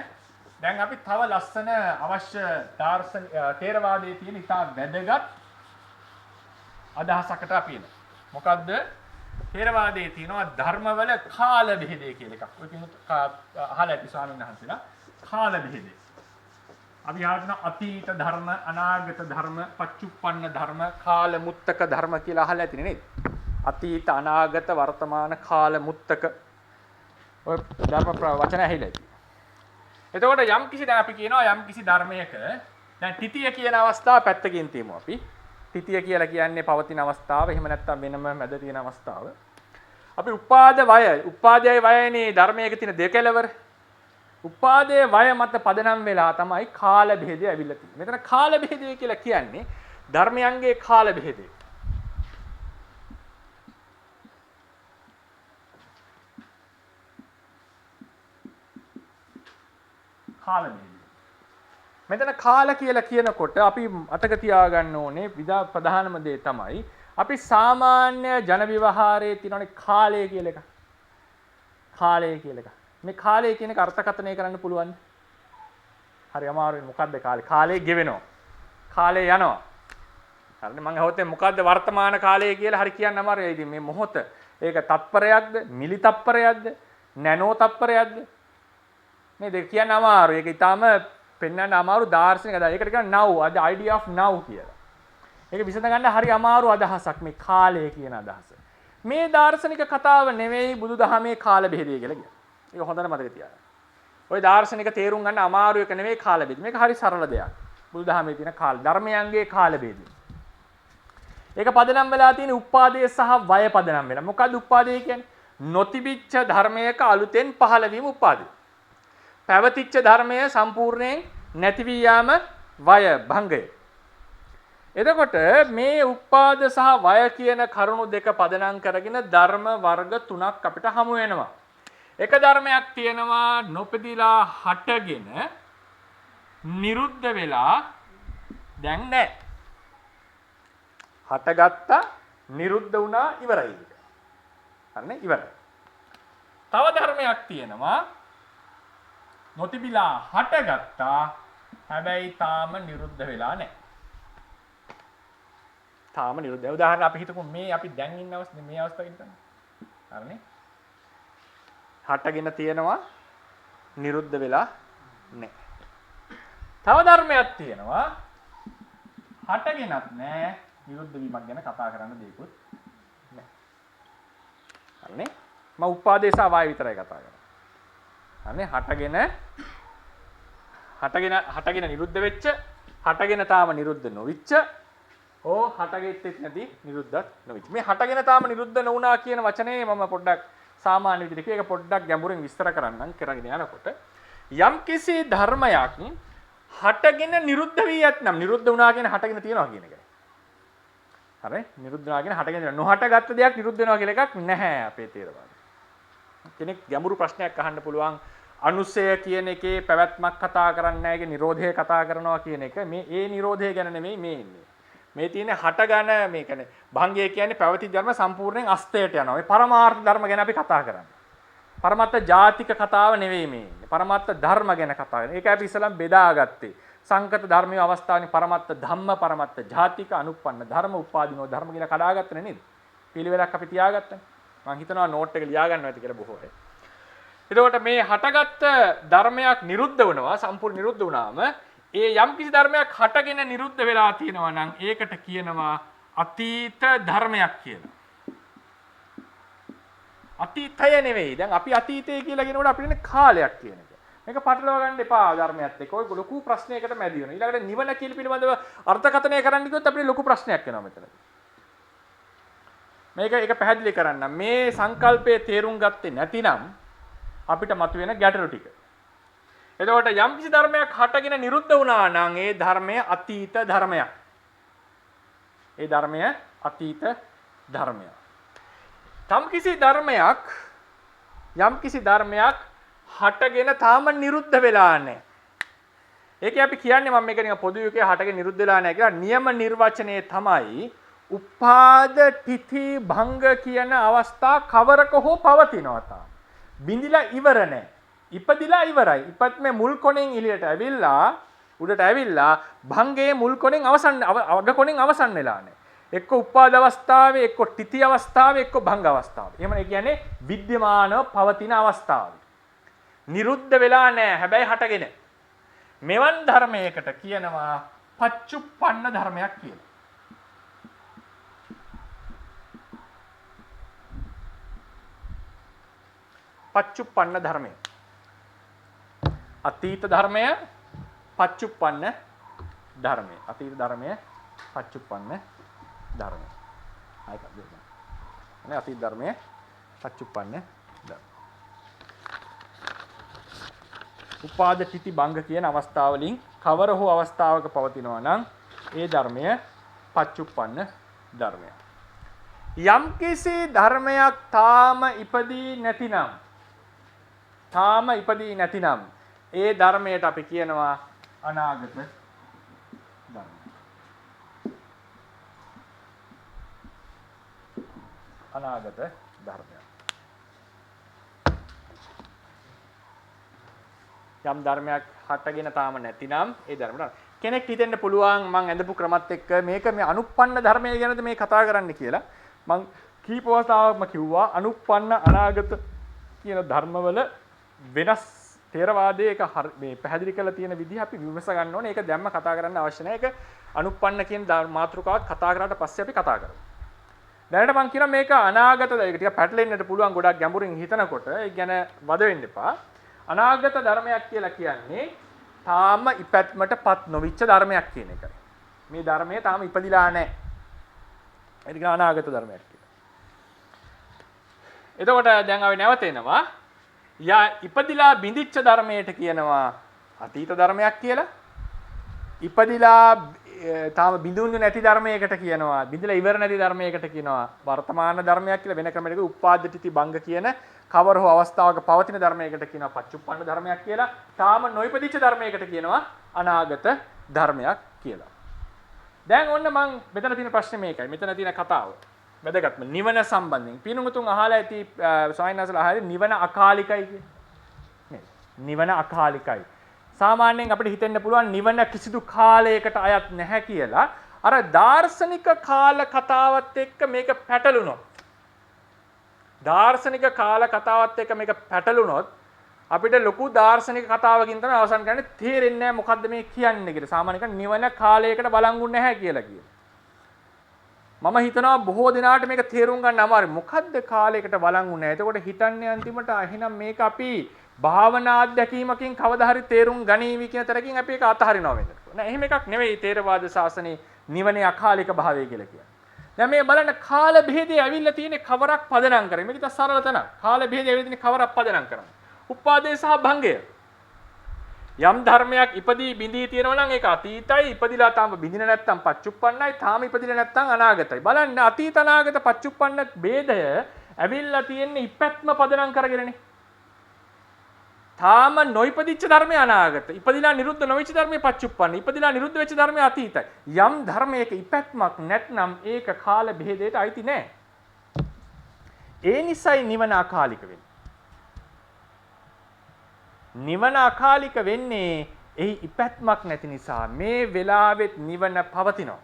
දැන් අපි තව ලස්සන අවශ්‍ය දාර්ශනික තේරවාදයේ තියෙන ඉතා වැදගත් අදහසකට අපි එනවා. මොකද්ද? තේරවාදයේ තියෙනවා ධර්මවල කාල බෙහෙදය කියලා එකක්. ඔය කිනුත් අහලා ඇති ස්වාමීන් වහන්සේලා කාල බෙහෙදය. අපි ආගෙන අතීත ධර්ම, අනාගත ධර්ම, පච්චුප්පන්න ධර්ම, කාල මුත්තක ධර්ම කියලා අහලා ඇතිනේ නේද? අතීත, අනාගත, වර්තමාන, කාල මුත්තක ඔය ධර්ම වචන ඇහිලා ඇති. එතකොට යම් කිසි දැන් අපි කියනවා යම් කිසි ධර්මයක දැන් තිතිය කියන අවස්ථාව පැත්තකින් තියමු අපි. තිතිය කියලා කියන්නේ පවතින අවස්ථාව. එහෙම නැත්නම් වෙනම මැද තියෙන අවස්ථාව. අපි උපාද වය, උපාදයයි වයනේ ධර්මයක තියෙන දෙකලවර. උපාදයේ වය මත පදනම් වෙලා තමයි කාල බෙහෙදය ඇවිල්ලා තියෙන්නේ. මෙතන කාල බෙහෙදය කියලා කියන්නේ ධර්මයන්ගේ කාල බෙහෙදය. කාල බෙහෙදය. මෙතන කාල කියලා කියනකොට අපි අතක තියාගන්න ඕනේ ප්‍රධානම දේ තමයි අපි සාමාන්‍ය ජන විවහාරයේ තියෙනනේ කාලය කියලා එක. කාලය කියලා එක. මේ කාලය කියන එක අර්ථකථනය කරන්න පුළුවන්. හරි අමාරුයි. මොකද්ද කාලය? කාලය ගෙවෙනවා. කාලය යනවා. හරිනේ මම අහුවොත් මොකද්ද වර්තමාන කාලය කියලා හරි කියන්න අමාරුයි. ඉතින් මේ මොහොත ඒක තත්පරයක්ද, මිලි තත්පරයක්ද, නැනෝ තත්පරයක්ද? මේ දෙක කියන්න අමාරුයි. ඒක ඊටාම පෙන්වන්න අමාරු දාර්ශනික අදහස. ඒකට කියන now, the idea of now කියලා. ඒක විසඳ ගන්න හරි අමාරු අදහසක් මේ කාලය කියන අදහස. මේ දාර්ශනික කතාව නෙවෙයි බුදුදහමේ කාල බෙහෙදය කියලා කියන්නේ. ඒක හොඳට මතක තියාගන්න. ওই දාර්ශනික තේරුම් ගන්න අමාරු එක නෙවෙයි කාල බෙහෙද. මේක හරි සරල දෙයක්. බුදුදහමේ තියෙන කාල ධර්මයන්ගේ කාල බෙහෙද. ඒක පදනම් වෙලා තියෙන උපාදේ සහ වය පදනම් වෙලා. මොකද්ද උපාදේ කියන්නේ? නොතිබිච්ච ධර්මයක අලුතෙන් පහළ වීම උපාදේ. පැවතිච්ච ධර්මය සම්පූර්ණයෙන් නැති වී යාම වය භංගය. එතකොට මේ උපාද සහ වය කියන කරුණු දෙක පදනම් කරගෙන ධර්ම වර්ග තුනක් අපිට හමු වෙනවා. එක ධර්මයක් තියෙනවා නොපෙදීලා හටගෙන නිරුද්ධ වෙලා දැන් නැහැ. හටගත්තා නිරුද්ධ වුණා ඉවරයි. හරිනේ ඉවරයි. තව ධර්මයක් තියෙනවා නොතිබිලා හටගත්තා. හැබැයි තාම නිරුද්ධ වෙලා නැහැ. තාම නිරුද්ධ. උදාහරණ අපි හිතමු මේ අපි දැන් ඉන්න අවස්ථාවේ මේ අවස්ථාවේ ඉන්න. හරිනේ. හටගෙන තියෙනවා නිරුද්ධ වෙලා නැහැ. තව ධර්මයක් තියෙනවා හටගෙනත් නැහැ නිරුද්ධ වීමක් ගැන කතා කරන්න දෙයක්වත් නැහැ. හරිනේ. මම උපාදේශ වාය විතරයි කතා කරන්නේ. හරිනේ. හටගෙන නිරුද්ධ වෙච්ච, හටගෙන තාම නිරුද්ධ නොවිච්ච, හටගෙත් නැති නිරුද්ධත් නොවිච්ච. මේ හටගෙන තාම නිරුද්ධ නොවුනා කියන වචනේ මම පොඩ්ඩක් සාමාන්‍ය විදිහට ඒක පොඩ්ඩක් ගැඹුරින් විස්තර කරන්නම් කරගෙන යනකොට යම්කිසි ධර්මයක් හටගෙන නිරුද්ධ වී යත්නම් නිරුද්ධ වුණා කියන හටගෙන තියනවා කියන එකයි. හරි? නිරුද්ධ වුණා කියන හටගෙන නොහටගත්ත දෙයක් නිරුද්ධ වෙනවා කියලා එකක් නැහැ අපේ තේරවාදය. කෙනෙක් ගැඹුරු ප්‍රශ්නයක් අහන්න පුළුවන් අනුසය කියන එකේ පැවැත්මක් කතා කරන්නේ නැහැ, ඒකේ නිරෝධය කතා කරනවා කියන එක. මේ ඒ නිරෝධය ගැන නෙමෙයි මේ ඉන්නේ. මේ තියෙන හටගන මේ කියන්නේ භංගය කියන්නේ පැවති ධර්ම සම්පූර්ණයෙන් අස්තයට යනවා. මේ පරමාර්ථ ධර්ම ගැන අපි කතා කරන්නේ. පරමත්ත ජාතික කතාව නෙවෙයි මේ ඉන්නේ. පරමත්ත ධර්ම ගැන කතා කරන්නේ. ඒක අපි ඉස්සලම් බෙදාගත්තේ. සංකත ධර්මයේ අවස්ථාවේ පරමත්ත ධම්ම, පරමත්ත ජාතික, අනුප්පන්න ධර්ම, උපාදිනෝ ධර්ම කියලා කඩාගත්තනේ නේද? පිළිවෙලක් අපි තියාගත්තනේ. මම හිතනවා නෝට් එක ලියා ගන්නවා ඇති කියලා බොහෝ අය. එතකොට මේ හටගත්ත ධර්මයක් නිරුද්ධ වෙනවා, සම්පූර්ණ නිරුද්ධ වුණාම ඒ යම් කිසි ධර්මයක් හටගෙන නිරුද්ධ වෙලා තියෙනවා නම් ඒකට කියනවා අතීත ධර්මයක් කියලා. අතීතය නෙවෙයි. දැන් අපි අතීතය කියලා කියනකොට අපිට ඉන්නේ කාලයක් කියන එක. මේක පටලවා ගන්න එපා ධර්මයත් එක්ක. ඔය ලොකු ප්‍රශ්නයකට මැදි වෙනවා. ඊළඟට නිවන කියන පිළිබඳව අර්ථකථනය කරන්න ගියොත් අපිට ලොකු ප්‍රශ්නයක් වෙනවා මෙතනදී. මේක පැහැදිලි කරන්න. මේ සංකල්පයේ තේරුම් ගත්තේ නැතිනම් අපිට මතුවෙන ගැටලු ටික. එතකොට යම් කිසි ධර්මයක් හටගෙන නිරුද්ධ වුණා නම් ඒ ධර්මය අතීත ධර්මයක්. ඒ ධර්මය අතීත ධර්මයක්. යම් කිසි ධර්මයක් හටගෙන තාම නිරුද්ධ වෙලා නැහැ. ඒකේ අපි කියන්නේ මම මේක නිකන් පොදු යුගයේ හටගෙන නිරුද්ධ වෙලා නැහැ කියලා නියම නිර්වචනයේ තමයි උපාද තිථි භංග කියන අවස්ථා කවරක හෝ පවතිනවා තාම. බිඳිලා ඉවර නැහැ. ඉපදිලා ඉවරයි. ඉපත්මේ මුල් කොනෙන් එළියට ඇවිල්ලා උඩට ඇවිල්ලා භංගයේ මුල් කොනෙන් අග කොනෙන් අවසන් වෙලා නැහැ. එක්ක උපාද අවස්ථාවේ, එක්ක තිථි අවස්ථාවේ, එක්ක භංග අවස්ථාවේ. එහෙම කියන්නේ විද්‍යමානව පවතින අවස්ථාවේ. නිරුද්ධ වෙලා නැහැ. හැබැයි හටගෙන. මෙවන් ධර්මයකට කියනවා පච්චුප්පන්න ධර්මයක් කියලා. පච්චුප්පන්න ධර්මය. අතීත ධර්මය පච්චුප්පන්න ධර්මය. අතීත ධර්මය පච්චුප්පන්න ධර්මය. ආයක දෙන්න. අනේ අතීත ධර්මය පච්චුප්පන්න ධර්මය. උපාද තිති භංග කියන අවස්ථාවලින් කවර හෝ අවස්ථාවක පවතිනවා නම් ඒ ධර්මය පච්චුප්පන්න ධර්මය. යම්කිසි ධර්මයක් තාම ඉපදී නැතිනම් ඒ ධර්මයට අපි කියනවා අනාගත ධර්ම. අනාගත ධර්මයක්. යම් ධර්මයක් හටගෙන තාම නැතිනම් ඒ ධර්මයට කෙනෙක් හිතෙන්න පුළුවන් මම ඇඳපු ක්‍රමත් එක්ක මේක මේ අනුප්පන්න ධර්මය ගැනද මේ කතා කරන්න කියලා. මම කීප වතාවක්ම කිව්වා අනුප්පන්න අනාගත කියන ධර්මවල වෙනස් තේරවාදයේ එක මේ පැහැදිලි කරලා තියෙන විදිහ අපි විමස ගන්න ඕනේ. ඒක දැම්ම කතා කරන්න අවශ්‍ය නැහැ. ඒක අනුප්පන්න කියන මාතෘකාවත් කතා කරාට පස්සේ අපි කතා කරමු. දැනට මම කියනවා මේක අනාගත ඒක ටික පැටලෙන්නට පුළුවන් ගොඩක් ගැඹුරින් හිතනකොට ඒ ගැන වද වෙන්න එපා. අනාගත ධර්මයක් කියලා කියන්නේ තාම ඉපැත්මටපත් නොවිච්ච ධර්මයක් කියන එකයි. මේ ධර්මය තාම ඉපදිලා නැහැ. ඒක අනාගත ධර්මයක් කියලා. එතකොට දැන් අපි නැවත එනවා. ඉපදිලා බිඳිච්ච ධර්මයට කියනවා අතීත ධර්මයක් කියලා. ඉපදිලා තාම බිඳුන්නේ නැති ධර්මයකට කියනවා බිඳලා ඉවර නැති ධර්මයකට කියනවා වර්තමාන ධර්මයක් කියලා. වෙන ක්‍රමයකට උපාදිතති භංග කියන කවර හෝ අවස්ථාවක පවතින ධර්මයකට කියනවා පච්චුප්පන්න ධර්මයක් කියලා. තාම නොයිපදිච්ච ධර්මයකට කියනවා අනාගත ධර්මයක් කියලා. දැන් ඔන්න මම මෙතන තියෙන ප්‍රශ්නේ මේකයි. මෙතන තියෙන කතාව වැදගත්ම නිවන සම්බන්ධයෙන් පිනුතුන් අහලා ඇති සායනසලා අහලා නිවන අකාලිකයි කියන්නේ. නේද? නිවන අකාලිකයි. සාමාන්‍යයෙන් අපිට හිතෙන්න පුළුවන් නිවන කිසිදු කාලයකට අයත් නැහැ කියලා. අර දාර්ශනික කාල කතාවත් එක්ක මේක පැටළුනොත් දාර්ශනික කාල කතාවත් එක්ක මේක පැටළුනොත් අපිට ලොකු දාර්ශනික කතාවකින් තමයි අවසන් කරන්නේ තේරෙන්නේ නැහැ මොකද්ද මේ කියන්නේ කියලා. සාමාන්‍යයෙන් නිවන කාලයකට බලංගු නැහැ කියලා කියනවා. මම හිතනවා බොහෝ දිනාට මේක තේරුම් ගන්න අමාරුයි. මොකද්ද කාලයකට බලංගු නැහැ? එතකොට හිතන්නේ අන්තිමට එහෙනම් මේක අපි භාවනා අධ්‍යක්ීමකින් කවදා හරි තේරුම් ගනීවි කියන තරකින් අපි ඒක අතහරිනවා වෙන්න. නෑ එහෙම එකක් නෙවෙයි තේරවාද ශාසනයේ නිවනේ අකාලික භාවය කියලා කියන්නේ. දැන් මේ බලන්න කාල බෙහෙදේ ඇවිල්ලා තියෙන්නේ කවරක් පදනම් කරගෙන. මේක ඉතින් සරල තැනක්. කාල බෙහෙදේ ඇවිල්ලා තියෙන්නේ කවරක් පදනම් කරගෙන. උපාදේ සහ භංගය. යම් ධර්මයක් ඉපදී බිඳී තියෙනවා නම් ඒක අතීතයි, ඉපදිලා තාම බිඳින නැත්තම් පච්චුප්පන්නයි, තාම ඉපදිලා නැත්තම් අනාගතයි. බලන්න අතීත අනාගත පච්චුප්පන්න ભેදය ඇවිල්ලා තියෙන්නේ ඉපැත්ම පදනම් කරගෙනනේ. තාම නොයිපදිච්ච ධර්මය අනාගත. ඉපදිලා නිරුද්ධ නොවිච්ච ධර්මය පච්චුප්පන්න. ඉපදිලා නිරුද්ධ වෙච්ච ධර්මය අතීතයි. යම් ධර්මයක ඉපැත්මක් නැත්නම් ඒක කාල බෙහෙදයට අයිති නෑ. ඒ නිසයි නිවන අකාලික වෙන්නේ. නිවන අකාලික වෙන්නේ එහි ඉපැත්මක් නැති නිසා. මේ වෙලාවෙත් නිවන පවතිනවා.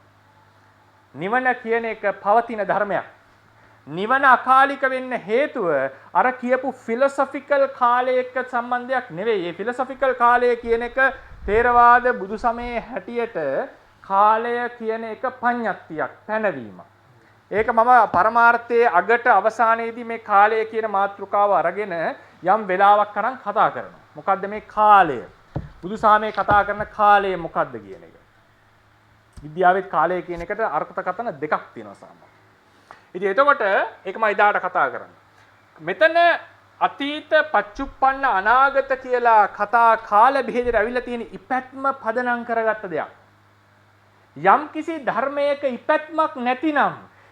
නිවන කියන එක පවතින ධර්මයක්. නිවන අකාලික වෙන්න හේතුව අර කියපු ෆිලොසොෆිකල් කාලයක සම්බන්ධයක් නෙවෙයි. මේ ෆිලොසොෆිකල් කාලය කියන එක ථේරවාද බුදු සමයේ හැටියට කාලය කියන එක පඤ්ඤත්තියක්, පැනවීමක්. ඒක මම පරමාර්ථයේ අගට අවසානයේදී මේ කාලය කියන මාතෘකාව අරගෙන යම් වෙලාවක් කරන් කතා කරනවා. මොකද්ද මේ කාලය? බුදු සාමයේ කතා කරන කාලය මොකද්ද කියන එක. විද්‍යාවෙත් කාලය කියන එකට අර්ථකථන දෙකක් තියෙනවා සාමාන්‍යයෙන්. ඉතින් එතකොට ඒක මම ඉදාට කතා කරන්නේ. මෙතන අතීත පච්චුප්පන්න අනාගත කියලා කතා කාල බෙහෙදට ඇවිල්ලා තියෙන ඉපැත්ම පදනම් කරගත්ත දෙයක්. යම් කිසි ධර්මයක ඉපැත්මක් නැතිනම්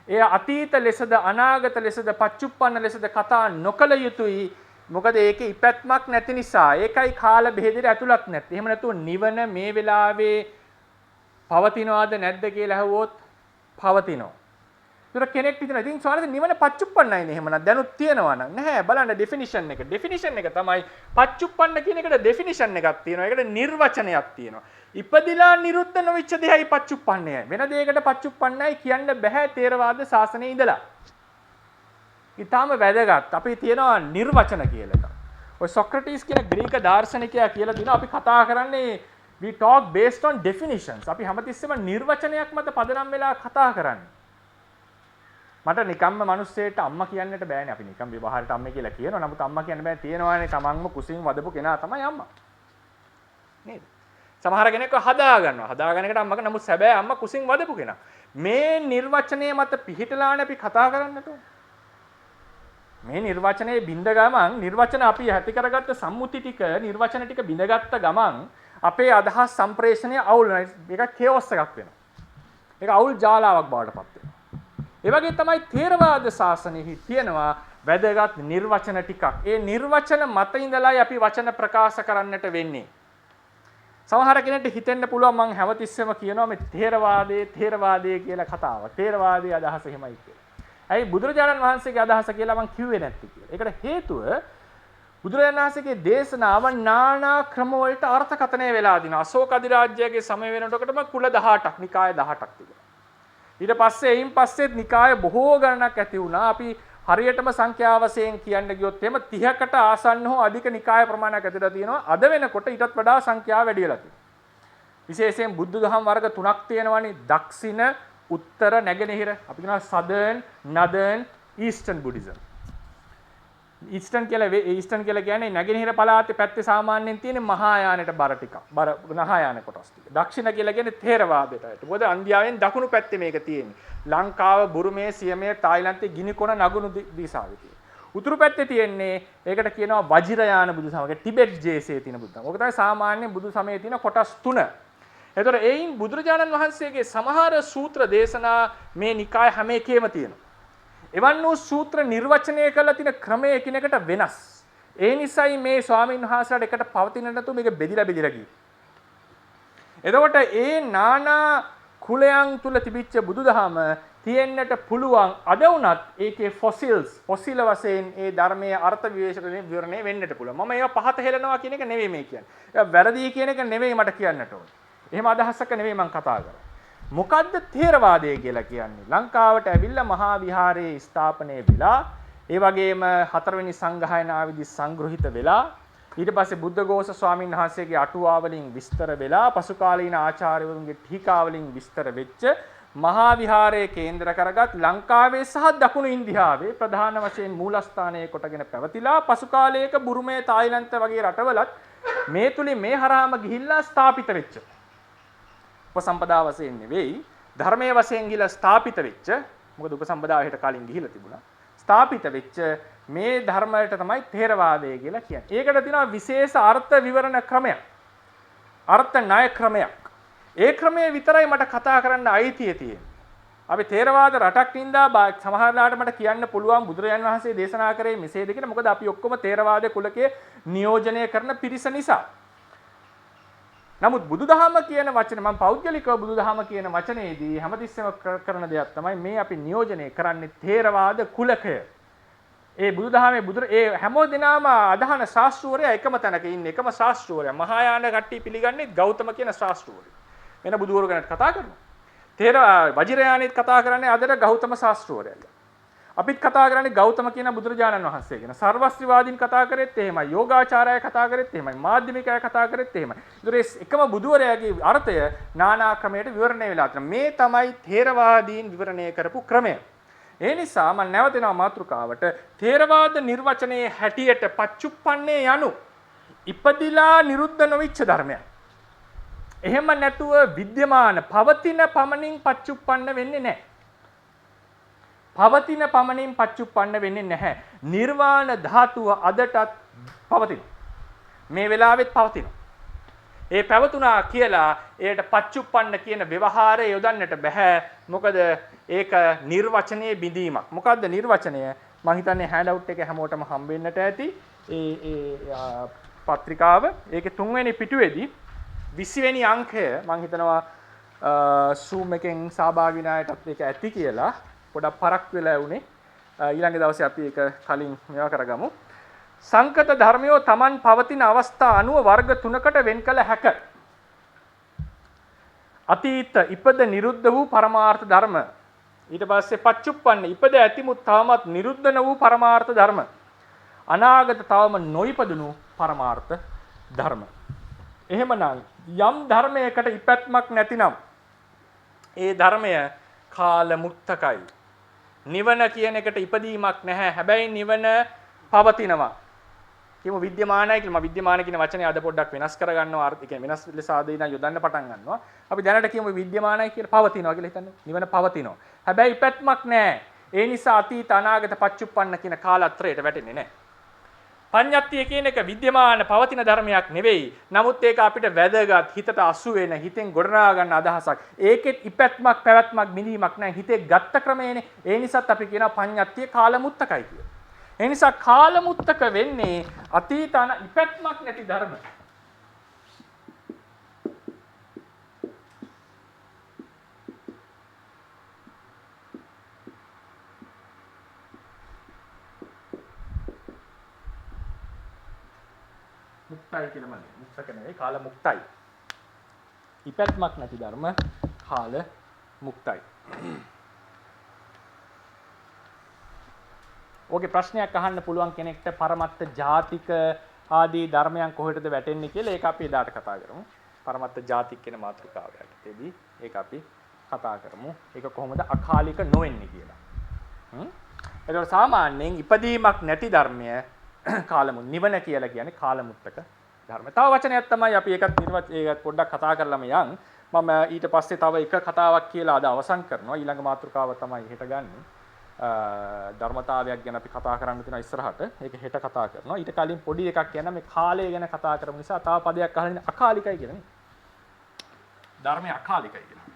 එය අතීත ලෙසද අනාගත ලෙසද පච්චුප්පන්න ලෙසද කතා නොකළ යුතුයි. මොකද ඒකේ ඉපැත්මක් නැති නිසා. ඒකයි කාල බෙහෙදට ඇතුළත් නැත්තේ. එහෙම නැතුව නිවන මේ වෙලාවේ පවතිනවද නැද්ද කියලා අහුවොත් පවතිනවා. ඒතර කෙනෙක් හිතනවා ඉතින් ස්වාමීන් නිවන පච්චුප්පන්නයි නේ එහෙමනම් දැනුත් තියෙනවා නම් නැහැ බලන්න ඩෙෆිනිෂන් එක. ඩෙෆිනිෂන් එක තමයි පච්චුප්පන්න කියන එකට ඩෙෆිනිෂන් එකක් තියෙනවා. ඒකට නිර්වචනයක් තියෙනවා. ඉපදිලා නිරුද්ධ නොවිච්ච දෙයයි පච්චුප්පන්නයයි. වෙන දෙයකට පච්චුප්පන්නයි කියන්න බෑ ථේරවාද ශාසනයේ ඉඳලා. ඊටාම වැදගත්. අපි තියනවා නිර්වචන කියලා එකක්. ඔය සොක්‍රටිස් කියන ග්‍රීක දාර්ශනිකයා කියලා දිනවා අපි කතා කරන්නේ we talk based on definitions. අපි හැමතිස්සෙම නිර්වචනයක් මත පදනම් වෙලා කතා කරන්නේ. මට නිකම්ම මිනිස්සෙට අම්මා කියන්නට බෑනේ. අපි නිකම් විවාහයට අම්මේ කියලා කියනවා. නමුත් අම්මා කියන්න බෑ තියෙනවානේ තමන්ම කුසින් වදපු කෙනා තමයි අම්මා. නේද? සමහර කෙනෙක්ව හදා ගන්නවා. හදාගන්න එකට අම්මක නමුත් සැබෑ අම්මා කුසින් වදපු කෙනා. මේ නිර්වචනයේ මත පිහිටලානේ අපි කතා කරන්නට ඕනේ. මේ නිර්වචනයේ බින්ද ගමන් නිර්වචන අපි ඇති කරගත්ත සම්මුති ටික නිර්වචන ටික බිඳගත්ත ගමන් අපේ අදහස් සම්ප්‍රේෂණය අවුල් වෙනවා. ඒක කේවස් එකක් වෙනවා. ඒක අවුල් ජාලාවක් බවට පත් වෙනවා. ඒ වගේ තමයි ථේරවාද ශාසනයෙහි තියෙනවා වැදගත් නිර්වචන ටිකක්. ඒ නිර්වචන මත ඉඳලායි අපි වචන ප්‍රකාශ කරන්නට වෙන්නේ. සමහර කෙනෙක්ට හිතෙන්න පුළුවන් මම හැමතිස්සෙම කියනවා මේ ථේරවාදයේ කියලා කතාව. ථේරවාදයේ අදහස එහෙමයි කියලා. ඇයි බුදුරජාණන් වහන්සේගේ අදහස කියලා මම කිව්වේ නැත්තේ කියලා. ඒකට හේතුව බුදුරජාණන් වහන්සේගේ දේශනාව නානා ක්‍රම වලට අර්ථකථනය වෙලා දිනවා. අශෝක අධිරාජ්‍යයේ සමය වෙනකොටම කුල 18ක්, නිකාය 18ක් තිබුණා. ඊට පස්සේ එයින් පස්සෙත් නිකාය බොහෝ ගණනක් ඇති වුණා. අපි හරියටම සංඛ්‍යා වශයෙන් කියන්න ගියොත් එහෙම 30කට ආසන්න හෝ අධික නිකාය ප්‍රමාණයක් ඇතුළත තියෙනවා. අද වෙනකොට ඊටත් වඩා සංඛ්‍යාව වැඩි වෙලා තියෙනවා. විශේෂයෙන් බුද්ධ දහම් වර්ග තුනක් තියෙනවානේ. දක්ෂිණ, උත්තර, නැගෙනහිර. අපි කියනවා සදර්න්, නදර්න්, ඊස්ටර්න් බුද්දිසම්. ඊස්ටර්න් කියලා කියන්නේ නැගෙනහිර පළාතේ පැත්තේ සාමාන්‍යයෙන් තියෙන මහායානයට බර ටිකක්. මහායාන කොටස් ටික. දක්ෂිණ කියලා කියන්නේ ථේරවාදයට. මොකද ඉන්දියාවෙන් දකුණු පැත්තේ මේක තියෙන්නේ. ලංකාව, බුරුමේ, සියමේ, තායිලන්තේ ගිනිකොන නගුණු දිශාවේ තියෙන්නේ. උතුරු පැත්තේ තියෙන්නේ ඒකට කියනවා වජිරයාන බුදු සමය. ටිබෙට් ජේසේ තියෙන බුදු සමය. ඔක තමයි සාමාන්‍ය බුදු සමයේ තියෙන කොටස් තුන. එතකොට එයින් බුදුරජාණන් වහන්සේගේ සමහර සූත්‍ර දේශනා මේ නිකාය හැම එකේම තියෙනවා. එවන් වූ සූත්‍ර නිර්වචනය කළ තියෙන ක්‍රමය එකිනෙකට වෙනස්. ඒ නිසායි මේ ස්වාමීන් වහන්සේලාට එකට පවතින නැතු මේක බෙදිලා ගියේ. එතකොට ඒ නානා කුලයන් තුල තිබිච්ච බුදුදහම තියෙන්නට පුළුවන් අද වුණත් ඒකේ ෆොසිල් වශයෙන් ඒ ධර්මයේ අර්ථ විවරණය වෙන්නට පුළුවන්. මම ඒවා පහත හෙලනවා කියන එක නෙවෙයි මේ කියන්නේ. ඒවා වැරදි කියන එක නෙවෙයි මට කියන්නට ඕනේ. එහෙම අදහසක නෙවෙයි මම කතා කරන්නේ. මොකද්ද ථේරවාදය කියලා කියන්නේ? ලංකාවට ඇවිල්ලා මහා විහාරයේ ස්ථාපනය වෙලා ඒ වගේම හතරවෙනි සංගායනාවේදී සංග්‍රහිත වෙලා ඊට පස්සේ බුද්ධඝෝෂ ස්වාමීන් වහන්සේගේ අටුවා වලින් විස්තර වෙලා පසු කාලීන ආචාර්යවරුන්ගේ ටීකා වලින් විස්තර වෙච්ච මහා විහාරයේ කේන්ද්‍ර කරගත් ලංකාවේ සහ දකුණු ඉන්දියාවේ ප්‍රධාන වශයෙන් මූලස්ථානයේ කොටගෙන පැවතිලා පසු කාලයක බුරුමේ තායිලන්ත වගේ රටවලත් මේ තුලින් මේ හරහාම ගිහිල්ලා ස්ථාපිත වෙච්ච උපසම්පදා වශයෙන් නෙවෙයි ධර්මයේ වශයෙන් ගිහිල්ලා ස්ථාපිත වෙච්ච මොකද උපසම්පදාව හෙට කලින් ගිහිල්ලා තිබුණා ස්ථාපිත වෙච්ච මේ ධර්මයට තමයි ථේරවාදය කියලා කියන්නේ. ඒකට තියෙනවා විශේෂ අර්ථ විවරණ ක්‍රමයක්. අර්ථ ණය ක්‍රමයක්. ඒ ක්‍රමයේ විතරයි මට කතා කරන්න අයිතිය තියෙන්නේ. අපි ථේරවාද රටක් නින්දා සමහරලාට මට කියන්න පුළුවන් බුදුරජාන් වහන්සේ දේශනා කරේ මෙසේද කියලා. මොකද අපි ඔක්කොම ථේරවාද කුලකයේ නියෝජනය කරන පිරිස නිසා. නමුත් බුදුදහම කියන වචනේ මම පෞද්ගලිකව බුදුදහම කියන වචනේදී හැමතිස්සෙම කරන දෙයක් තමයි මේ අපි නියෝජනය කරන්නේ ථේරවාද කුලකය. ඒ බුදුදහමේ ඒ හැමෝ දිනාම අදහන ශාස්ත්‍රවරයා එකම තැනක ඉන්නේ එකම ශාස්ත්‍රවරයා මහායාන කට්ටිය පිළිගන්නේ ගෞතම කියන ශාස්ත්‍රවරයා. වෙන බුදුවරු ගැන කතා කරනවා. වජිරයානිත් කතා කරන්නේ අදට ගෞතම ශාස්ත්‍රවරයා. අපිත් කතා කරන්නේ ගෞතම කියන බුදුරජාණන් වහන්සේ ගැන. සර්වස්ත්‍රිවාදීන් කතා කරෙත් එහෙමයි. යෝගාචාරය කතා කරෙත් එහෙමයි. මාධ්‍යමිකය කතා කරෙත් එහෙමයි. ඒතර එකම බුදුවරයාගේ අර්ථය නානා ක්‍රමයට විවරණය වෙලා තියෙනවා. මේ තමයි ථේරවාදීන් විවරණය කරපු ක්‍රමය. ඒ නිසා මම නැවතෙනවා මාතෘකාවට ථේරවාද නිර්වචනයේ හැටියට පච්චුප්පන්නේ යනු ඉපදිලා නිරුද්ධ නොවිච්ච ධර්මයක්. එහෙම නැතුව විද්‍යමාන පවතින පමණින් පච්චුප්පන්න වෙන්නේ නැහැ. පවතින පමණින් පච්චුප්පන්න වෙන්නේ නැහැ. නිර්වාණ ධාතුව අදටත් පවතිනවා. මේ වෙලාවෙත් පවතිනවා. ඒ පැවතුනා කියලා ඒකට පච්චුප්පන්න කියන ව්‍යවහාරය යොදන්නට බෑ. මොකද ඒක නිර්වචනයේ බිඳීමක්. මොකද්ද නිර්වචනය? මම හිතන්නේ හෑන්ඩ් අවුට් එක හැමෝටම හම්බෙන්නට ඇති. ඒ පත්‍රිකාව ඒකේ 3 වෙනි පිටුවේදී 20 වෙනි අංකය මම හිතනවා Zoom එකෙන් සහභාගී ණයටත් ඒක ඇති කියලා පොඩක් පරක් වෙලා වුණේ. ඊළඟ දවසේ අපි ඒක කලින් මේවා කරගමු. සංකත ධර්මයෝ Taman පවතින අවස්ථා අනුව වර්ග 3කට වෙන් කළ හැක. අතීත ඉපද නිරුද්ධ වූ පරමාර්ථ ධර්ම. ඊට පස්සේ පච්චුප්පන්න ඉපද ඇතිමුත් තවමත් නිරුද්ධ න වූ පරමාර්ථ ධර්ම. අනාගත තවම නොයිපදුණු පරමාර්ථ ධර්ම. එහෙමනම් යම් ධර්මයකට ඉපැත්මක් නැතිනම් ඒ ධර්මය කාල මුක්තකයි. නිවන කියන එකට ඉපදීමක් නැහැ. හැබැයි නිවන පවතිනවා. කියමු විද්‍යමානයි කියලා. මම විද්‍යමාන කියන වචනේ අද පොඩ්ඩක් වෙනස් කරගන්නවා. අර්ථ කියන්නේ වෙනස් ලෙස ආදීන යොදන්න පටන් ගන්නවා. අපි දැනට කියමු විද්‍යමානයි කියලා පවතිනවා කියලා හිතන්න. නිවන පවතිනවා. හැබැයි ඉපැත්මක් නැහැ. ඒ නිසා අතීත අනාගත පච්චුප්පන්න කියන කාලත්‍රයට වැටෙන්නේ නැහැ. පඤ්ඤත්තිය කියන එක විද්‍යමාන පවතින ධර්මයක් නෙවෙයි. නමුත් ඒක අපිට වැදගත් හිතට අසු වෙන හිතෙන් ගොඩනගා ගන්න අදහසක්. ඒකෙත් ඉපැත්මක් පැවැත්මක් බිඳීමක් නැහැ. හිතේ ගත්ත ක්‍රමයනේ. ඒ නිසාත් අපි කියනවා පඤ්ඤත්තිය කාලමුත්තකයි කියලා. ඒ නිසා කාලමුත්තක වෙන්නේ අතීත ඉපැත්මක් නැති ධර්ම. මුක්තයි කියලා මම මුක්තක නෙවෙයි කාල මුක්තයි. ඉපැත්මක් නැති ධර්ම කාල මුක්තයි. ඕකේ ප්‍රශ්නයක් අහන්න පුළුවන් කෙනෙක්ට පරමත්ත ජාතික ආදී ධර්මයන් කොහෙටද වැටෙන්නේ කියලා ඒක අපි එදාට කතා කරමු. පරමත්ත ජාතික කියන මාතෘකාව යටතේදී ඒක අපි කතා කරමු. ඒක කොහොමද අකාලික නොවෙන්නේ කියලා. ඒතකොට සාමාන්‍යයෙන් ඉපදීමක් නැති ධර්මය නිවන කියලා කියන්නේ කාලමුත්තක ධර්ම. තව වචනයක් තමයි අපි ඒකත් පොඩ්ඩක් කතා කරලාම යන්. මම ඊට පස්සේ තව එක කතාවක් කියලා අද අවසන් කරනවා. ඊළඟ මාතෘකාව තමයි හෙට ගන්න. ධර්මතාවයක් ගැන අපි කතා කරන්න තියෙනවා ඉස්සරහට. ඒක හෙට කතා කරනවා. ඊට කලින් පොඩි එකක් කියන මේ කාලය ගැන කතා කරමු නිසා තව පදයක් අහලා ඉන්නේ අකාලිකයි කියලා නේ. ධර්මයේ අකාලිකයි කියලා.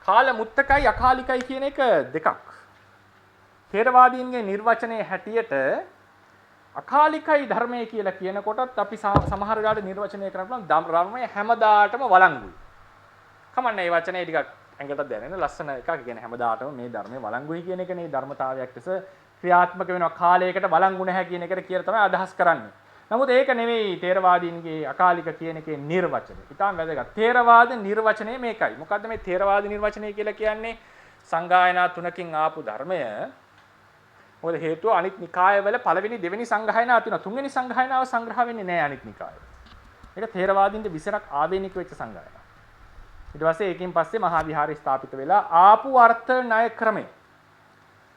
කාලමුත්තකයි අකාලිකයි කියන එක දෙකක්. ථේරවාදීන්ගේ නිර්වචනයේ හැටියට අකාලිකයි ධර්මයේ කියලා කියනකොටත් අපි සමහර වෙලාවට නිර්වචනය කරනවා ධර්මයේ හැමදාටම වළංගුයි. කමන්නේ මේ වචනේ ටිකක් ඇඟට දැනෙන ලස්සන එකක්. කියන්නේ හැමදාටම මේ ධර්මයේ වළංගුයි කියන එකනේ ධර්මතාවයක් ලෙස ක්‍රියාත්මක වෙනවා. කාලයකට වළංගු නැහැ කියන එකට කියලා තමයි අදහස් කරන්නේ. නමුත් ඒක නෙවෙයි තේරවාදීන්ගේ අකාලික කියන එකේ නිර්වචනය. ඊටාම වැදගත්. තේරවාද නිර්වචනය මේකයි. මොකද්ද මේ තේරවාද නිර්වචනය කියලා කියන්නේ? සංගායනා තුනකින් ආපු ධර්මය. මොකද හේතුව අනිත් නිකායවල පළවෙනි දෙවෙනි සංගායනාව තියෙනවා. තුන්වෙනි සංගායනාව සංග්‍රහ වෙන්නේ නැහැ අනිත් නිකායේ. ඒක තේරවාදීන්ට විසරක් ආවේනික වෙච්ච සංගායනාවක්. ඊට පස්සේ ඒකෙන් පස්සේ මහා විහාරය ස්ථාපිත වෙලා ආපු අර්ථ ණය ක්‍රමය.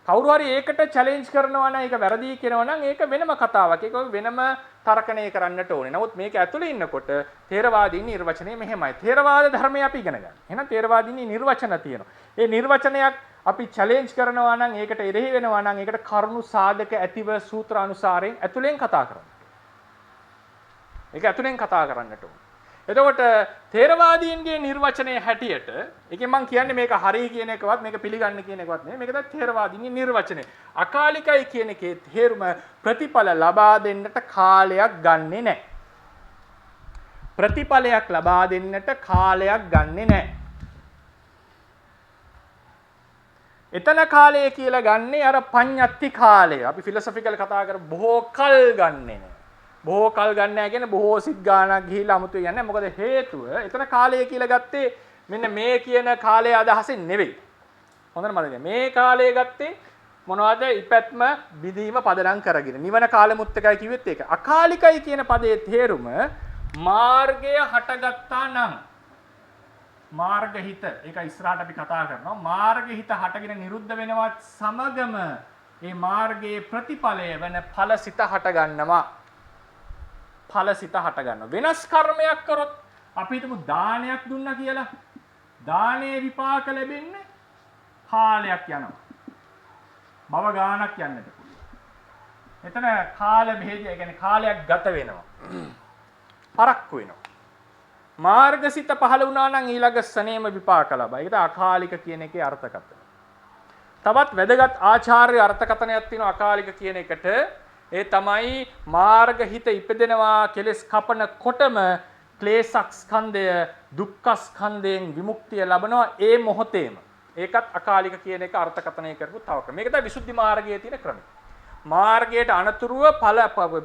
කවුරු හරි ඒකට චැලෙන්ජ් කරනවා නම් ඒක වැරදි කියනවා නම් ඒක වෙනම කතාවක්. ඒක වෙනම තර්කණය කරන්නට ඕනේ. නමුත් මේක ඇතුලේ ඉන්නකොට තේරවාදීන් නිර්වචනය මෙහෙමයි. තේරවාද ධර්මය අපි ඉගෙන ගන්න. එහෙනම් තේරවාදීන් නිර්වචන තියෙනවා. ඒ නිර්වචනයක් අපි චැලෙන්ජ් කරනවා නම් ඒකට එරෙහි වෙනවා නම් ඒකට කරුණු සාධක ඇතිව සූත්‍ර අනුසාරයෙන් ඇතුලෙන් කතා කරන්න. ඒක ඇතුලෙන් කතා කරන්නට ඕනේ. එතකොට තේරවාදීන්ගේ නිර්වචනයේ හැටියට ඒකෙන් මම කියන්නේ මේක හරි කියන එකවත් මේක පිළිගන්න කියන එකවත් නෙමෙයි මේක තමයි තේරවාදීන්ගේ නිර්වචනය. අකාලිකයි කියන එකේ තේරුම ප්‍රතිඵල ලබා දෙන්නට කාලයක් ගන්නෙ නැහැ. ප්‍රතිඵලයක් ලබා දෙන්නට කාලයක් ගන්නෙ නැහැ. එතන කාලය කියලා ගන්නේ අර පඤ්ඤත්ති කාලය. අපි ෆිලොසොෆිකල් කතා කර බොහෝ කල් ගන්නෙ නැහැ. බොහෝ කල් ගන්න නැහැ කියන්නේ බොහෝ සිත් ගානක් ගිහිලා 아무තු යන්නේ. මොකද හේතුව එතන කාලය කියලා ගත්තේ මෙන්න මේ කියන කාලය අදහසින් නෙවෙයි. හොඳට මතක මේ කාලය ගත්තේ මොනවද? ඉපැත්ම විදීම පදනම් කරගෙන. නිවන කාලෙමුත් එකයි කිව්වෙත් ඒක. අකාලිකයි කියන පදයේ තේරුම මාර්ගය හටගත්තා නම් මාර්ගහිත ඒක ඉස්සරහට අපි කතා කරනවා. මාර්ගහිත හටගෙන නිරුද්ධ වෙනවත් සමගම මේ මාර්ගයේ ප්‍රතිඵලය වෙන ඵලසිත හට ගන්නවා. ඵලසිත හට ගන්නවා. වෙනස් කර්මයක් කරොත් අපි හිතමු දානයක් දුන්නා කියලා. දානයේ විපාක ලැබෙන්නේ කාලයක් යනවා. භව ගානක් යන්නට පුළුවන්. එතන කාල භේදය කියන්නේ කාලයක් ගත වෙනවා. පරක්කු වෙනවා. මාර්ගසිත පහළ වුණා නම් ඊළඟ සනේම විපාක ලබයි. ඒකට අකාලික කියන එකේ අර්ථකථන. තවත් වැදගත් ආචාර්ය අර්ථකථනයක් තියෙනවා අකාලික කියන එකට. ඒ තමයි මාර්ගහිත ඉපදෙනවා කෙලස් කපනකොටම ක්ලේශස්කන්ධය දුක්ඛ ස්කන්ධයෙන් විමුක්තිය ලබනවා ඒ මොහොතේම. ඒකත් අකාලික කියන එක අර්ථකථනය කරපු තව ක්‍රම. මේක තමයි විසුද්ධි මාර්ගයේ තියෙන ක්‍රමය. මාර්ගයට අනතුරුව ඵල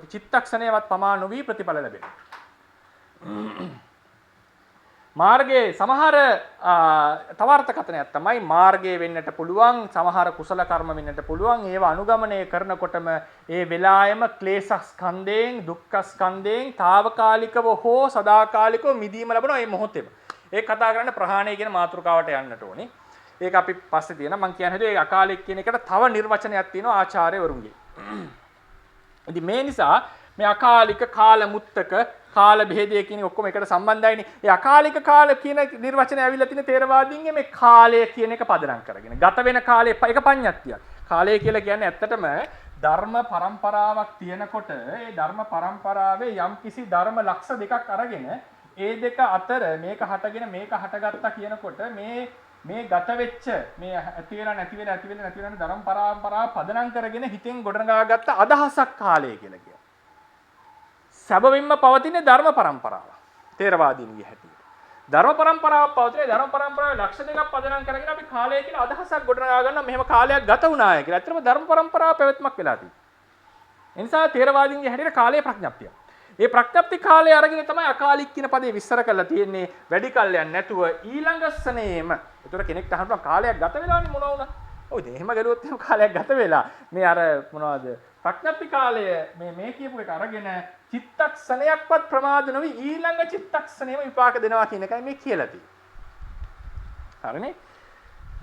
චිත්තක්ෂණයවත් පමා නොවි ප්‍රතිඵල ලැබෙනවා. මාර්ගයේ සමහර තවාර්ථකථනයක් තමයි මාර්ගයේ වෙන්නට පුළුවන් සමහර කුසල කර්ම වෙන්නට පුළුවන් ඒව අනුගමනය කරනකොටම ඒ වෙලාවෙම ක්ලේශ ස්කන්ධයෙන් දුක්ඛ ස්කන්ධයෙන් తాවකාලිකව හෝ සදාකාලිකව මිදීම ලැබෙනවා මේ මොහොතේම. ඒක කතා කරන්න ප්‍රහාණය කියන මාතෘකාවට යන්නට ඕනේ. ඒක අපි පස්සේ තියෙනවා. මම කියන්නේ ඒ අකාලික කියන එකට තව නිර්වචනයක් තියෙනවා ආචාර්යවරුන්ගේ. ඉතින් මේ නිසා මේ අකාලික කාල මුත්තක කාල භේදය කියන ඔක්කොම එකට සම්බන්ධයිනේ. ඒ අකාලික කාල කියන නිර්වචනය ඇවිල්ලා තියෙන තේරවාදීන්ගේ මේ කාලය කියන එක පදනම් කරගෙන. ගත වෙන කාලය එක පඤ්ඤත්තියක්. කාලය කියලා කියන්නේ ඇත්තටම ධර්ම પરම්පරාවක් තියෙනකොට ඒ ධර්ම પરම්පරාවේ යම්කිසි ධර්ම ලක්ෂ දෙකක් අරගෙන ඒ දෙක අතර මේක හටගෙන මේක හටගත්තා කියනකොට මේ ගත වෙච්ච මේ ඇති වෙලා නැති වෙන ධර්ම પરම්පරාව පදනම් කරගෙන හිතෙන් ගොඩනගාගත්ත අදහසක් කාලය කියලා කියනවා. සැබවින්ම පවතින ධර්ම પરම්පරාව තේරවාදීන්ගේ හැටියට. ධර්ම પરම්පරාවක් පවතින ධර්ම પરම්පරාවේ ලක්ෂ දෙකක් පදනම් කරගෙන අපි කාලය කියලා අදහසක් ගොඩනගා ගන්න මෙහෙම කාලයක් ගත වුණාය කියලා. ඇත්තටම ධර්ම પરම්පරාව පැවැත්මක් වෙලා තියෙනවා. ඒ නිසා තේරවාදීන්ගේ හැටියට කාලය ප්‍රඥප්තිය. මේ ප්‍රඥප්ති කාලය අරගෙන තමයි අකාලික කියන පදේ විස්තර කරලා තියෙන්නේ. වැඩි කල්යන් නැතුව ඊළඟ ස්නේහම. ඒතර කෙනෙක්ට අහනවා කාලයක් ගත වෙලානේ මොනවා වුණා? ඔය එහෙම ගලුවොත් එහෙම කාලයක් ගත වෙලා මේ අර මොනවද ප්‍රඥප්ති කාලය මේ කියපු එක අරගෙන චිත්තක්ෂණයක්වත් ප්‍රමාද නොවි ඊළඟ චිත්තක්ෂණයම විපාක දෙනවා කියන එකයි මේ කියලා තියෙන්නේ. හරිනේ?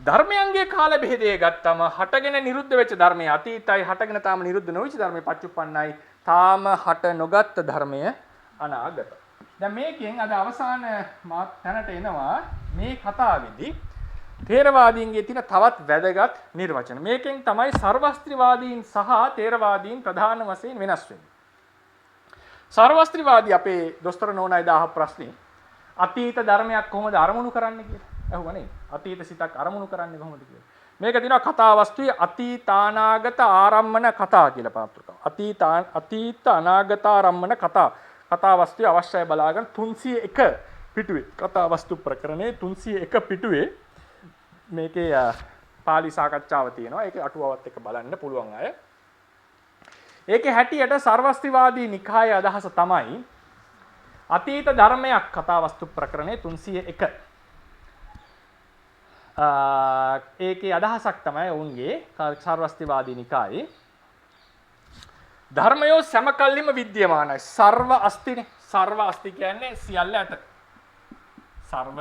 ධර්මයන්ගේ කාල බෙහෙදේ ගත්තම හටගෙන නිරුද්ධ වෙච්ච ධර්මයේ අතීතයි හටගෙන තාම නිරුද්ධ නොවිච්ච ධර්මයේ පච්චුප්පන්නයි තාම හට නොගත් ධර්මය අනාගතයි. දැන් මේකෙන් අද අවසාන තැනට එනවා මේ කතාවේදී තේරවාදීන්ගේ තියෙන තවත් වැදගත් නිර්වචන. මේකෙන් තමයි සර්වස්ත්‍රිවාදීන් සහ තේරවාදීන් ප්‍රධාන වශයෙන් වෙනස් වෙන්නේ. සර්වස්ත්‍රිවාදී අපේ දොස්තර නෝනා එදා අහපු ප්‍රශ්නේ අතීත ධර්මයක් කොහොමද අරමුණු කරන්නේ කියලා. අහුවා නේද? අතීත සිතක් අරමුණු කරන්නේ කොහොමද කියලා. මේක තියෙනවා කතා වස්තුවේ අතීතානාගත ආරම්මන කතා කියලා පාත්‍රකාව. අතීත අනාගතාරම්මන කතා වස්තුවේ අවශ්‍යයි බලාගෙන 301 පිටුවේ කතා වස්තු ප්‍රකරණේ 301 පිටුවේ මේකේ පාලි සාකච්ඡාව තියෙනවා. ඒකේ අටුවාවත් එක බලන්න පුළුවන් අය. ඒකේ හැටියට සර්වස්තිවාදී නිකායේ අදහස තමයි අතීත ධර්මයක් කතා වස්තු ප්‍රකරණේ 301. ඒකේ අදහසක් තමයි ඔවුන්ගේ සර්වස්තිවාදී නිකායේ ධර්මයෝ සමකල්ලිම විද්‍යමානයි. සර්ව අස්තිනේ. සර්ව අස්ති කියන්නේ සියල්ල ඇත. සර්ව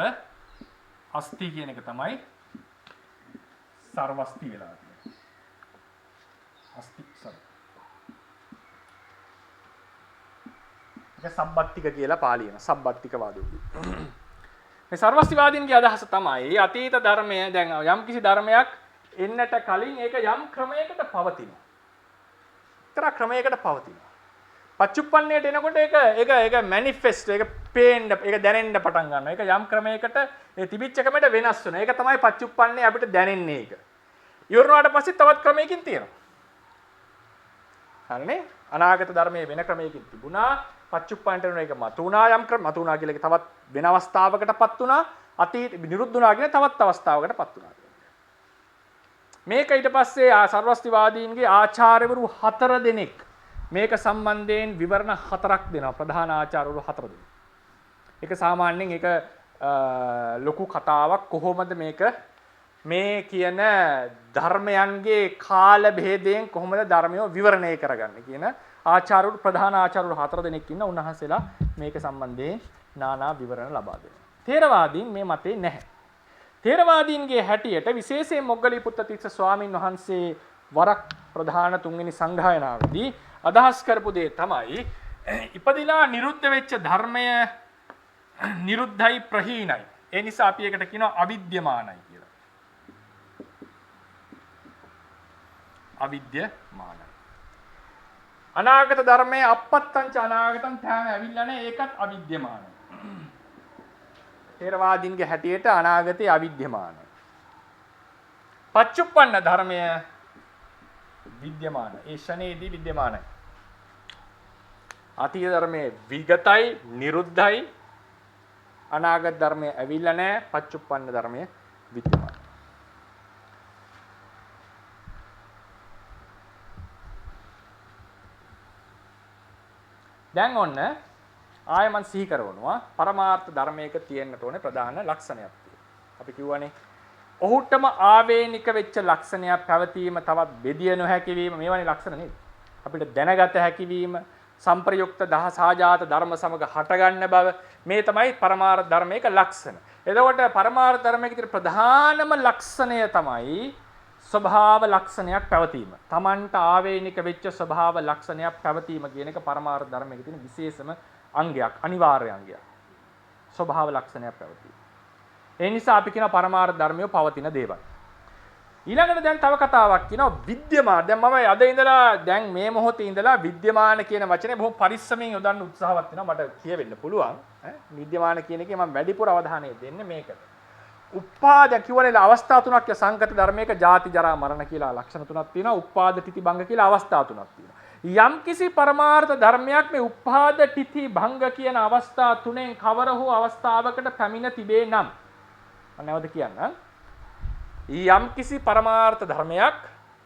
අස්ති කියන එක තමයි සර්වස්ති වෙලා තියෙන්නේ. අස්ති සර්ව. ඒක සම්බත්තික කියලා පාලියන. සම්බත්තික වාදෝයි. මේ සර්වස්තිවාදීන්ගේ අදහස තමයි අතීත ධර්මය දැන් යම් කිසි ධර්මයක් එන්නට කලින් ඒක යම් ක්‍රමයකට පවතිනවා. එක්තරා ක්‍රමයකට පවතිනවා. පච්චුප්පන්නයට එනකොට ඒක මැනිෆෙස්ට් ඒක පේන්න ඒක දැනෙන්න පටන් ගන්නවා. ඒක යම් ක්‍රමයකට ඒ තිබිච්ච ක්‍රමයට වෙනස් වෙනවා. ඒක තමයි පච්චුප්පන්නේ අපිට දැනෙන්නේ ඒක. ඉවරනාට පස්සේ තවත් ක්‍රමයකින් තියෙනවා. හරිනේ? අනාගත ධර්මයේ වෙන ක්‍රමයකින් තිබුණා. පච්චුප්පන්නට වෙන එක මතුණා යම් මතුණා කියලා තවත් වෙන අවස්ථාවකටපත් වුණා. අතීත නිරුද්ධ වුණා කියන තවත් අවස්ථාවකටපත් වුණා. මේක ඊට පස්සේ සර්වස්තිවාදීන්ගේ ආචාර්යවරු 4 දෙනෙක් මේක සම්බන්ධයෙන් විවරණ 4ක් දෙනවා. ප්‍රධාන ආචාර්යවරු 4 දෙනෙක්. ඒක සාමාන්‍යයෙන් ඒක ලොකු කතාවක් කොහොමද මේ කියන ධර්මයන්ගේ කාල භේදයෙන් කොහොමද ධර්මය විවරණය කරගන්නේ කියන ආචාර්යවරු ප්‍රධාන ආචාර්යවරු 4 දෙනෙක් ඉන්න උන්වහන්සේලා මේක සම්බන්ධයෙන් නානා විවරණ ලබා දෙනවා. ථේරවාදීන් මේ මතේ නැහැ. ථේරවාදීන්ගේ හැටියට විශේෂයෙන් මොග්ගලීපුත්ත තිස්ස ස්වාමින් වහන්සේ වරක් ප්‍රධාන තුන්වෙනි සංගායනාවේදී අදහස් කරපු දේ තමයි ඉපදිලා නිරුද්ධ වෙච්ච ධර්මය නිරුද්ධයි ප්‍රහීනයි. ඒ නිසා අපි ඒකට කියනවා අවිද්‍යමානයි කියලා. අවිද්‍යමානයි. අනාගත ධර්මයේ අපත්තංච අනාගතං තාම ඇවිල්ලා නැහැ ඒකත් අවිද්‍යමානයි. ථේරවාදීන්ගේ හැටියට අනාගතේ අවිද්‍යමානයි. පච්චුප්පන්න ධර්මය විද්‍යමානයි. ඒ ෂණේදී විද්‍යමානයි. අතීත ධර්මයේ විගතයි, නිරුද්ධයි. අනාගත ධර්මයේ ඇවිල්ලා නැහැ. පච්චුප්පන්න ධර්මයේ විද්‍යමානයි. දැන් ඔන්න ආයෙ මම සිහි කරවනවා පරමාර්ථ ධර්මයක තියෙන්නට ඕනේ ප්‍රධාන ලක්ෂණයක් තියෙනවා. අපි කියවනේ ඔහුටම ආවේනික වෙච්ච ලක්ෂණයක් පැවතීම තවත් බෙදිය නොහැකි වීම මේවනේ ලක්ෂණ නේද? අපිට දැනගත හැකි වීම සංප්‍රයුක්ත දහසාජාත ධර්ම සමග හටගන්න බව මේ තමයි පරමාර්ථ ධර්මයක ලක්ෂණ. එතකොට පරමාර්ථ ධර්මයක තියෙන ප්‍රධානම ලක්ෂණය තමයි ස්වභාව ලක්ෂණයක් පැවතීම. Tamanට ආවේනික වෙච්ච ස්වභාව ලක්ෂණයක් පැවතීම කියන එක පරමාර්ථ ධර්මයක තියෙන විශේෂම අංගයක්, අනිවාර්ය අංගයක්. ස්වභාව ලක්ෂණයක් පැවතීම. ඒ නිසා අපි කියන පරමාර්ථ ධර්මයේ පවතින දේවල්. ඊළඟට දැන් තව කතාවක් කියනවා විද්‍යමාන. දැන් මම අද ඉඳලා දැන් මේ මොහොතේ ඉඳලා විද්‍යමාන කියන වචනේ බොහොම පරිස්සමෙන් යොදන්න උත්සාහවත් වෙනවා. මට කියවෙන්න පුළුවන්. විද්‍යමාන කියන එකේ මම වැඩිපුර අවධානය දෙන්නේ මේකට. උපාද කියවනේ අවස්ථා තුනක් සංකත ධර්මයක ජාති ජරා මරණ කියලා ලක්ෂණ තුනක් තියෙනවා. උපාද තිති භංග කියලා අවස්ථා තුනක් තියෙනවා. යම් කිසි පරමාර්ථ ධර්මයක් මේ උපාද තිති භංග කියන අවස්ථා තුනෙන් කවර හෝ අවස්ථාවකට පැමිණ තිබේ නම් මම නැවත කියන්නම්. යම් කිසි පරමාර්ථ ධර්මයක්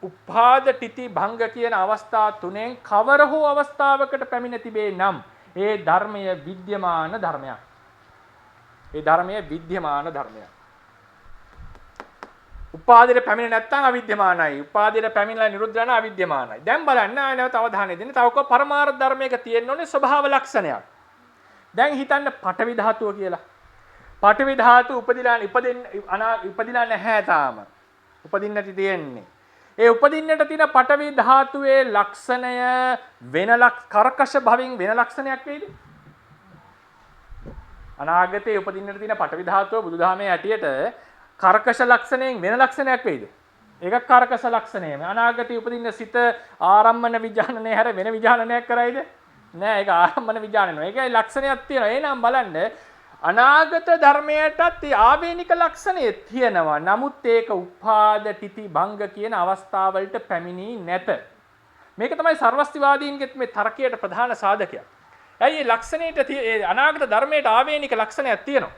උපාද තිති භංග කියන අවස්ථා තුනෙන් කවර හෝ අවස්ථාවකට පැමිණ තිබේ නම් ඒ ධර්මය විද්‍යමාන ධර්මයක්. ඒ ධර්මය විද්‍යමාන ධර්මයක්. උපාදිත පැමිණ නැත්නම් අවිද්‍යමානයි. උපාදිත පැමිණලා නිරුද්ධ වෙනා අවිද්‍යමානයි. දැන් බලන්න ආය නැවත අවධානය දෙන්න. තව කො පරමාර්ථ ධර්මයක තියෙන්න ඕනේ ස්වභාව ලක්ෂණයක්. දැන් හිතන්න පඨවි ධාතුව කියලා. පඨවි ධාතු උපදිලා නැහැ තාම. උපදින්නට තියෙන්නේ. ඒ උපදින්නට තියෙන පඨවි ධාතුවේ ලක්ෂණය කර්කශ භවින් වෙන ලක්ෂණයක් වෙයිද? අනාගතයේ උපදින්නට තියෙන පඨවි ධාතුව බුදුදහමේ හැටියට කර්කශ ලක්ෂණයෙන් වෙන ලක්ෂණයක් වෙයිද? ඒක කර්කශ ලක්ෂණය. අනාගතයේ උපදින්න සිත ආරම්මන විඥානනේ හැර වෙන විඥානනයක් කරයිද? නෑ ඒක ආරම්මන විඥානනෝ. ඒකයි ලක්ෂණයක් තියෙනවා. එහෙනම් බලන්න අනාගත ධර්මයටත් ඒ ආවේනික ලක්ෂණය තියෙනවා. නමුත් ඒක උපාද තිති භංග කියන අවස්ථාවලට පැමිණී නැත. මේක තමයි සර්වස්තිවාදීන්ගෙත් මේ තර්කයට ප්‍රධාන සාධකයක්. ඇයි මේ ලක්ෂණයට ඒ අනාගත ධර්මයට ආවේනික ලක්ෂණයක් තියෙනවා.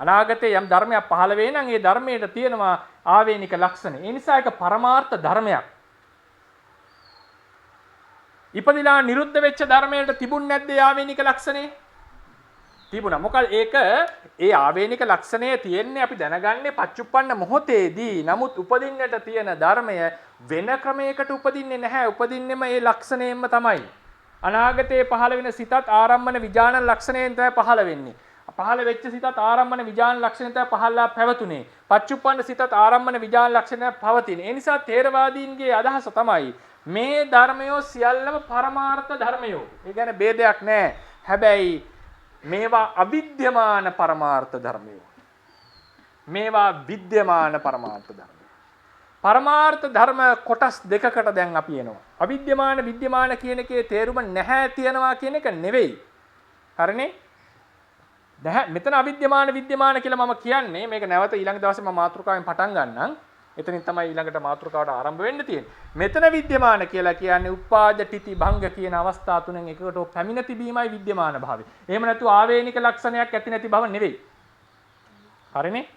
අනාගතයේ යම් ධර්මයක් පහළ වේ නම් ඒ ධර්මයට තියෙනවා ආවේනික ලක්ෂණ. ඒ නිසා ඒක පරමාර්ථ ධර්මයක්. ඉපදිලා නිරුද්ධ වෙච්ච ධර්මයට තිබුණ නැද්ද ආවේනික ලක්ෂණේ? තිබුණා. මොකද ඒක ඒ ආවේනික ලක්ෂණය තියෙන්නේ අපි දැනගන්නේ පච්චුප්පන්න මොහොතේදී. නමුත් උපදින්නට තියෙන ධර්මය වෙන ක්‍රමයකට උපදින්නේ නැහැ. උපදින්නෙම ඒ ලක්ෂණයෙන්ම තමයි. අනාගතයේ පහළ වෙන සිතත් ආරම්මන විඥාන ලක්ෂණයෙන් තමයි පහළ වෙන්නේ. පහළ වෙච්ච සිතත් ආරම්මන විඥාන ලක්ෂණයෙන් තමයි පහළලා පැවතුනේ. පච්චුප්පන්න සිතත් ආරම්මන විඥාන ලක්ෂණයෙන් පවතින. ඒ නිසා තේරවාදීන්ගේ අදහස තමයි මේ ධර්මයෝ සියල්ලම පරමාර්ථ ධර්මයෝ. ඒ කියන්නේ ભેදයක් නැහැ. හැබැයි මේවා අවිද්‍යමාන පරමාර්ථ ධර්මයෝ. මේවා විද්‍යමාන පරමාර්ථ ධර්ම. පරමාර්ථ ධර්ම කොටස් දෙකකට දැන් අපි එනවා. අවිද්‍යමාන විද්‍යමාන කියන එකේ තේරුම නැහැ තියනවා කියන එක නෙවෙයි. හරිනේ? මෙතන අවිද්‍යමාන විද්‍යමාන කියලා මම කියන්නේ මේක නැවත ඊළඟ දවසේ මම මාතෘකාවෙන් පටන් ගන්නම්. එතනින් තමයි ඊළඟට මාතෘකාවට ආරම්භ වෙන්න තියෙන්නේ. මෙතන විද්‍යමාන කියලා කියන්නේ උපාද තිති භංග කියන අවස්ථා තුනෙන් එකකට පැමිණ තිබීමයි විද්‍යමාන භාවය. එහෙම නැතු ආවේනික ලක්ෂණයක් ඇති නැති බව නෙවෙයි. හරිනේ?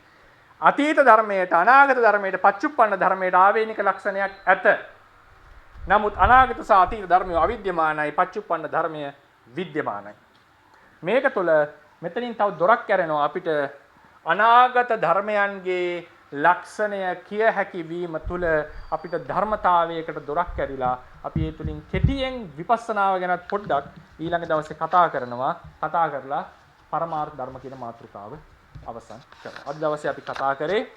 අතීත ධර්මයට අනාගත ධර්මයට පච්චුප්පන්න ධර්මයට ආවේනික ලක්ෂණයක් ඇත. නමුත් අනාගත සහ අතීත ධර්මය අවිද්‍යමානයි, පච්චුප්පන්න ධර්මය විද්‍යමානයි. මේක තුළ මෙතනින් තව දොරක් ඇරෙනවා අපිට අනාගත ධර්මයන්ගේ ලක්ෂණය කිය හැකි වීම තුළ අපිට ධර්මතාවයකට දොරක් ඇරිලා අපි ඒ තුලින් කෙටියෙන් විපස්සනාව ගැන පොඩ්ඩක් ඊළඟ දවසේ කතා කරලා පරමාර්ථ ධර්ම කියන මාතෘකාව අවසන් කරනවා. අද දවසේ අපි කතා කරේ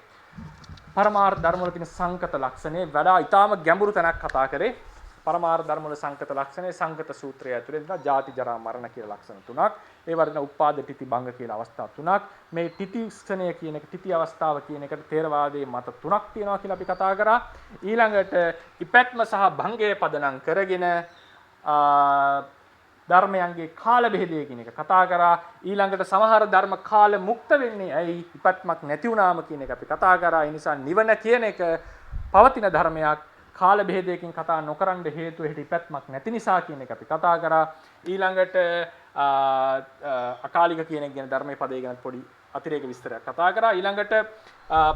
පරමාර්ථ ධර්ම වල තියෙන සංකත ලක්ෂණේ වඩා ඊටාම ගැඹුරු තැනක් කතා කරේ. පරමාර්ථ ධර්ම වල සංකත ලක්ෂණේ සංකත සූත්‍රය ඇතුලේ තියෙන ජාති ජරා මරණ කියලා ලක්ෂණ තුනක්. ඒ වර්ධන උපාද තිති භංග කියලා අවස්ථා තුනක්. මේ තිති ක්ෂණය කියන එක තිති අවස්ථාව කියන එකට තේරවාදයේ මත තුනක් තියෙනවා කියලා අපි කතා කරා. ඊළඟට ඉපැත්ම සහ භංගය පදනම් කරගෙන ධර්මයන්ගේ කාල බෙහෙදය කියන එක කතා කරා. ඊළඟට සමහර ධර්ම කාල මුක්ත වෙන්නේ ඇයි ඉපැත්මක් නැති වුනාම කියන එක අපි කතා කරා. ඒ නිසා නිවන කියන එක පවතින ධර්මයක්. කාල බෙහෙදයකින් කතා නොකරන්න හේතුව හිටි පැත්මක් නැති නිසා කියන එක අපි කතා කරා. ඊළඟට අකාලික කියන එක ගැන ධර්මයේ පදේ ගැන පොඩි අතිරේක විස්තරයක් කතා කරා. ඊළඟට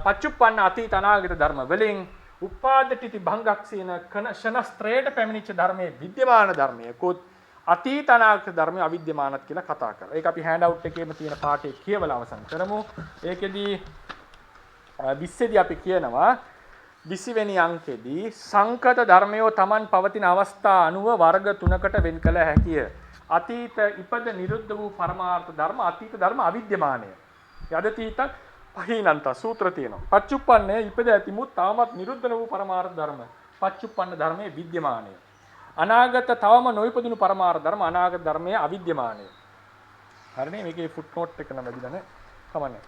පච්චුප්පන්න අතීත අනාගත ධර්ම වලින් උපාදිතති භංගක්ෂීන ක්ෂණස්ත්‍රයට පැමිණිච්ච ධර්මයේ විද්‍යමාන ධර්මයකොත් අතීත අනාගත ධර්මයේ අවිද්‍යමානත් කියලා කතා කරා. ඒක අපි හෑන්ඩ් අවුට් එකේම තියෙන පාඩේ කියවලා අවසන් කරමු. ඒකෙදී 20 දී අපි කියනවා 20 වෙනි අංකෙදී සංකත ධර්මයෝ Taman පවතින අවස්ථා අනුව වර්ග තුනකට වෙන් කළ හැකිය. අතීත ඉපද නිරුද්ධ වූ පරමාර්ථ ධර්ම අතීත ධර්ම අවිද්‍යමානය. යදතීත පහිනන්ත සූත්‍ර තියෙනවා. පච්චුප්පන්නේ ඉපද ඇතිමුත් තාමත් නිරුද්ධ වූ පරමාර්ථ ධර්ම පච්චුප්පන්න ධර්මයේ විද්‍යමානය. අනාගත තවම නොයිපදුණු පරමාර්ථ ධර්ම අනාගත ධර්මයේ අවිද්‍යමානය. හරිනේ මේකේ ෆුට්නෝට් එක නම් වැදිලා නැහැ. කමන්නේ.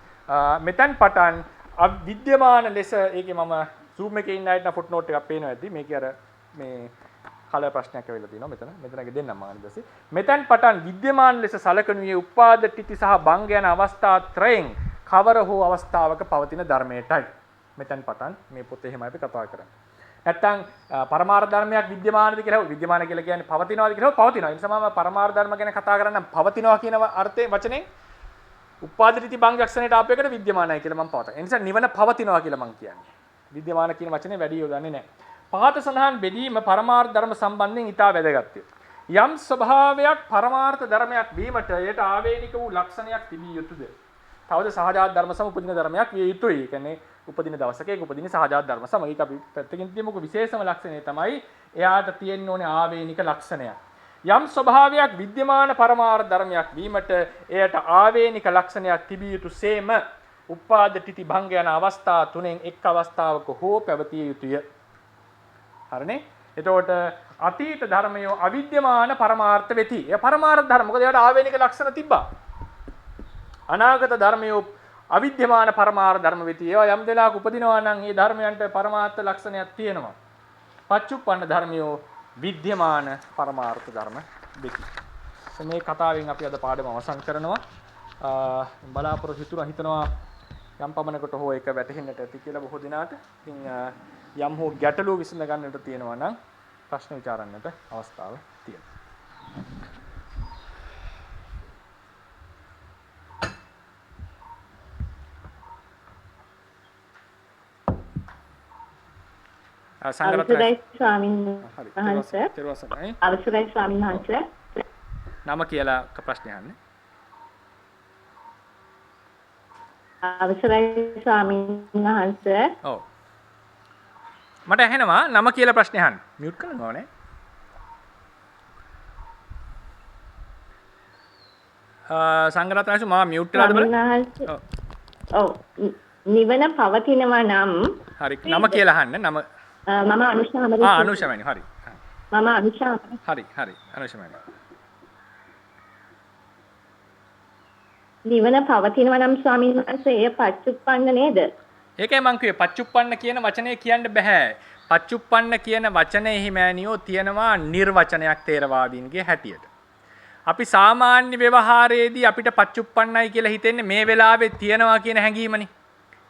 මෙතෙන් පටන් අවිද්‍යමාන ලෙස ඒකේ මම Zoom එකේ ඉන්න අයට ෆුට්නෝට් එකක් පේනවා ඇති. මේකේ අර මේ කලර් ප්‍රශ්නයක් ඇවිල්ලා තියෙනවා මෙතනක දෙන්නම් මම ඊපස්සේ. මෙතෙන් පටන් විද්‍යමාන ලෙස සලකනුයේ උපාද තිති සහ භංග යන අවස්ථා ත්‍රයෙන් කවර හෝ අවස්ථාවක පවතින ධර්මයටයි. මෙතෙන් පටන් මේ පොතේ එහෙමයි අපි කතා කරන්නේ. නැත්තම් පරමාර්ථ ධර්මයක් විද්‍යමානද කියලා විද්‍යමාන කියලා කියන්නේ පවතිනවාද කියලා පවතිනවා. ඒ නිසා මම පරමාර්ථ ධර්ම ගැන කතා කරන්නම් පවතිනවා කියන අර්ථයෙන් වචනේ උපාද තිති භංග ලක්ෂණයට ආපු එකට විද්‍යමානයි කියලා මම පවතන. ඒ නිසා නිවන පවතිනවා කියලා මම කියන්නේ. විද්‍යමාන කියන වචනේ වැඩි යොදන්නේ නැහැ. පහත සඳහන් බෙදීම පරමාර්ථ ධර්ම සම්බන්ධයෙන් ඉතා වැදගත්ය. යම් ස්වභාවයක් පරමාර්ථ ධර්මයක් වීමට එයට ආවේනික වූ ලක්ෂණයක් තිබිය යුතුද? තවද සහජාත ධර්ම සම උපදින ධර්මයක් විය යුතුයි. ඒ කියන්නේ උපදින දවසක ඒක උපදින සහජාත ධර්ම සම. ඒක අපි පැත්තකින් තියමුකෝ විශේෂම ලක්ෂණය තමයි එයාට තියෙන්න ඕනේ ආවේනික ලක්ෂණයක්. යම් ස්වභාවයක් විද්‍යමාන පරමාර්ථ ධර්මයක් වීමට එයට ආවේනික ලක්ෂණයක් තිබිය යුතුසේම උපාද තිති භංග යන අවස්ථා තුනෙන් එක් අවස්ථාවක හෝ පැවතිය යුතුය. හරිනේ? එතකොට අතීත ධර්මයෝ අවිද්‍යමාන පරමාර්ථ වෙති. ඒ පරමාර්ථ ධර්ම මොකද ඒවට ආවේනික ලක්ෂණ තිබ්බා. අනාගත ධර්මයෝ අවිද්‍යමාන පරමාර්ථ ධර්ම වෙති. ඒවා යම් දෙලාක උපදිනවා නම් ඒ ධර්මයන්ට පරමාර්ථ ලක්ෂණයක් තියෙනවා. පච්චුප්පන්න ධර්මයෝ විද්‍යමාන පරමාර්ථ ධර්ම වෙති. මේ කතාවෙන් අපි අද පාඩම අවසන් කරනවා. බලාපොරොත්තු හිතුණා හිතනවා යම් පමණකට හෝ ඒක වැටහෙන්නට ඇති කියලා බොහෝ දිනාට. ඉතින් යම් හෝ ගැටලුව විසඳ ගන්නට තියෙනවා නම් ප්‍රශ්න විචාරන්නට අවස්ථාව තියෙනවා. අවසරයි ස්වාමීන් වහන්සේ. අවසරයි ස්වාමීන් වහන්සේ. නම කියලා ප්‍රශ්නේ අහන්නේ. අවසරයි ස්වාමීන් වහන්සේ. ඔව්. මට ඇහෙනවා නම කියලා ප්‍රශ්නේ අහන්න. මියුට් කරන්න ඕනේ. සංගරත්නසු මම මියුට් කරලාද බලන්න. ඔව්. නිවන පවතිනවා නම් හරි. නම කියලා අහන්න. නම මම අනුෂාමරි. අනුෂාමරි. හරි. මම අනුෂාමරි. හරි. අනුෂාමරි. නිවන පවතිනවා නම් ස්වාමීන් වහන්සේ එය පච්චුප්පන්න නේද? ඒකයි මං කිව්වේ පච්චුප්පන්න කියන වචනේ කියන්න බෑ. පච්චුප්පන්න කියන වචනේහි මෑනියෝ තියෙනවා නිර්වචනයක් තේරවාදීන්ගේ හැටියට. අපි සාමාන්‍ය ව්‍යවහාරයේදී අපිට පච්චුප්පන්නයි කියලා හිතෙන්නේ මේ වෙලාවේ තියෙනවා කියන හැඟීමනේ.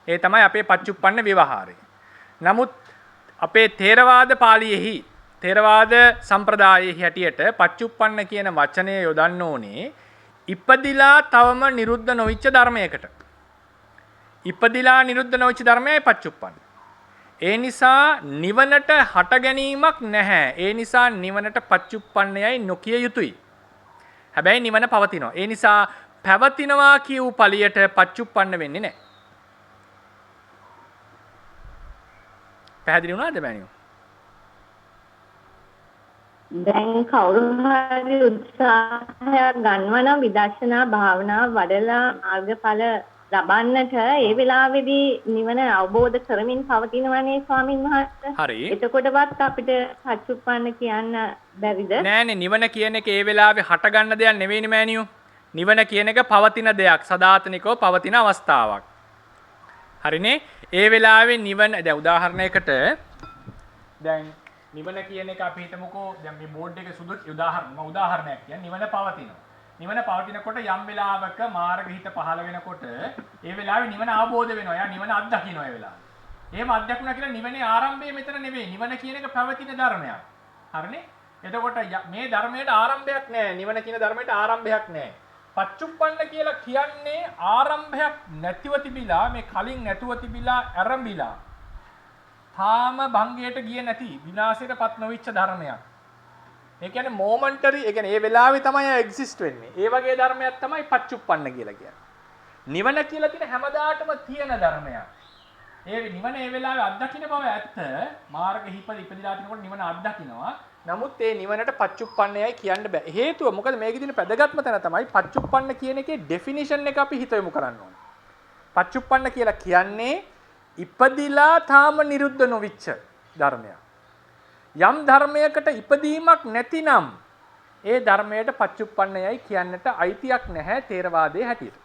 ඒ තමයි අපේ පච්චුප්පන්න ව්‍යවහාරය. නමුත් අපේ තේරවාද පාළියේහි තේරවාද සම්ප්‍රදායෙහි හැටියට පච්චුප්පන්න කියන වචනය යොදන්න ඕනේ ඉපදිලා තවම නිරුද්ධ නොවිච්ච ධර්මයකට. ඉපදිලා නිරුද්ධ නොවිච්ච ධර්මයයි පච්චුප්පන්න. ඒ නිසා නිවනට හට ගැනීමක් නැහැ. ඒ නිසා නිවනට පච්චුප්පන්නයයි නොකිය යුතුයි. හැබැයි නිවන පවතිනවා. ඒ නිසා පැවතිනවා කියූ පළියට පච්චුප්පන්න වෙන්නේ නැහැ. පැහැදිලි වුණාද මෑණියෝ? දැන් කවුරු හරි උත්සාහයක් ගන්නවා නම් විදර්ශනා භාවනාව වඩලා මාර්ගඵල ලබන්නට ඒ වෙලාවේදී නිවන අවබෝධ කරමින් පවතිනවනේ ස්වාමින් වහන්සේ. හරි. එතකොටවත් අපිට පච්චුප්පන්න කියන්න බැරිද? නෑනේ නිවන කියන එක ඒ වෙලාවේ හට ගන්න දෙයක් නෙවෙයිනේ මෑණියෝ. නිවන කියන එක පවතින දෙයක්, සදාතනිකව පවතින අවස්ථාවක්. හරිනේ? ඒ වෙලාවේ නිවන දැන් උදාහරණයකට දැන් නිවන කියන එක අපි හිතමුකෝ දැන් මේ බෝඩ් එකේ සුදු උදාහරණයක් කියන්නේ නිවන පවතිනවා. නිවන පවතිනකොට යම් වෙලාවක මාර්ග හිත පහළ වෙනකොට ඒ වෙලාවේ නිවන අවබෝධ වෙනවා. යා නිවන අත්දකින්න ඒ වෙලාවේ. එහෙම අත්දැකුණා කියලා නිවනේ ආරම්භය මෙතන නෙවෙයි. නිවන කියන එක පැවතින ධර්මයක්. හරිනේ? එතකොට මේ ධර්මයට ආරම්භයක් නැහැ. නිවන කියන ධර්මයට ආරම්භයක් නැහැ. පච්චුප්පන්න කියලා කියන්නේ ආරම්භයක් නැතිව තිබිලා මේ කලින් නැතුව තිබිලා ආරම්භිලා තාම භංගයට ගියේ නැති විනාශයටපත් නොවිච්ච ධර්මයක්. ඒ කියන්නේ මොමන්ටරි, ඒ කියන්නේ ඒ වෙලාවේ තමයි එක්සිස්ට් වෙන්නේ. ඒ වගේ ධර්මයක් තමයි පච්චුප්පන්න කියලා කියන්නේ. නිවන කියලා තියෙන හැමදාටම තියෙන ධර්මයක්. ඒ නිවන ඒ වෙලාවේ අත්දකින්න බව ඇත්ත. මාර්ග ඉපදිලා තිනකොට නිවන අත්දකින්නවා. නමුත් ඒ නිවනට පච්චුප්පන්නයයි කියන්න බෑ. හේතුව මොකද මේකේ තියෙන වැදගත්ම තැන තමයි පච්චුප්පන්න කියන එකේ ඩෙෆිනිෂන් එක අපි හිත යොමු කරන්න ඕනේ. පච්චුප්පන්න කියලා කියන්නේ ඉපදිලා තාම නිරුද්ධ නොවිච්ච ධර්මයක්. යම් ධර්මයකට ඉපදීමක් නැතිනම් ඒ ධර්මයට පච්චුප්පන්නයයි කියන්නට අයිතියක් නැහැ තේරවාදයේ හැටියට.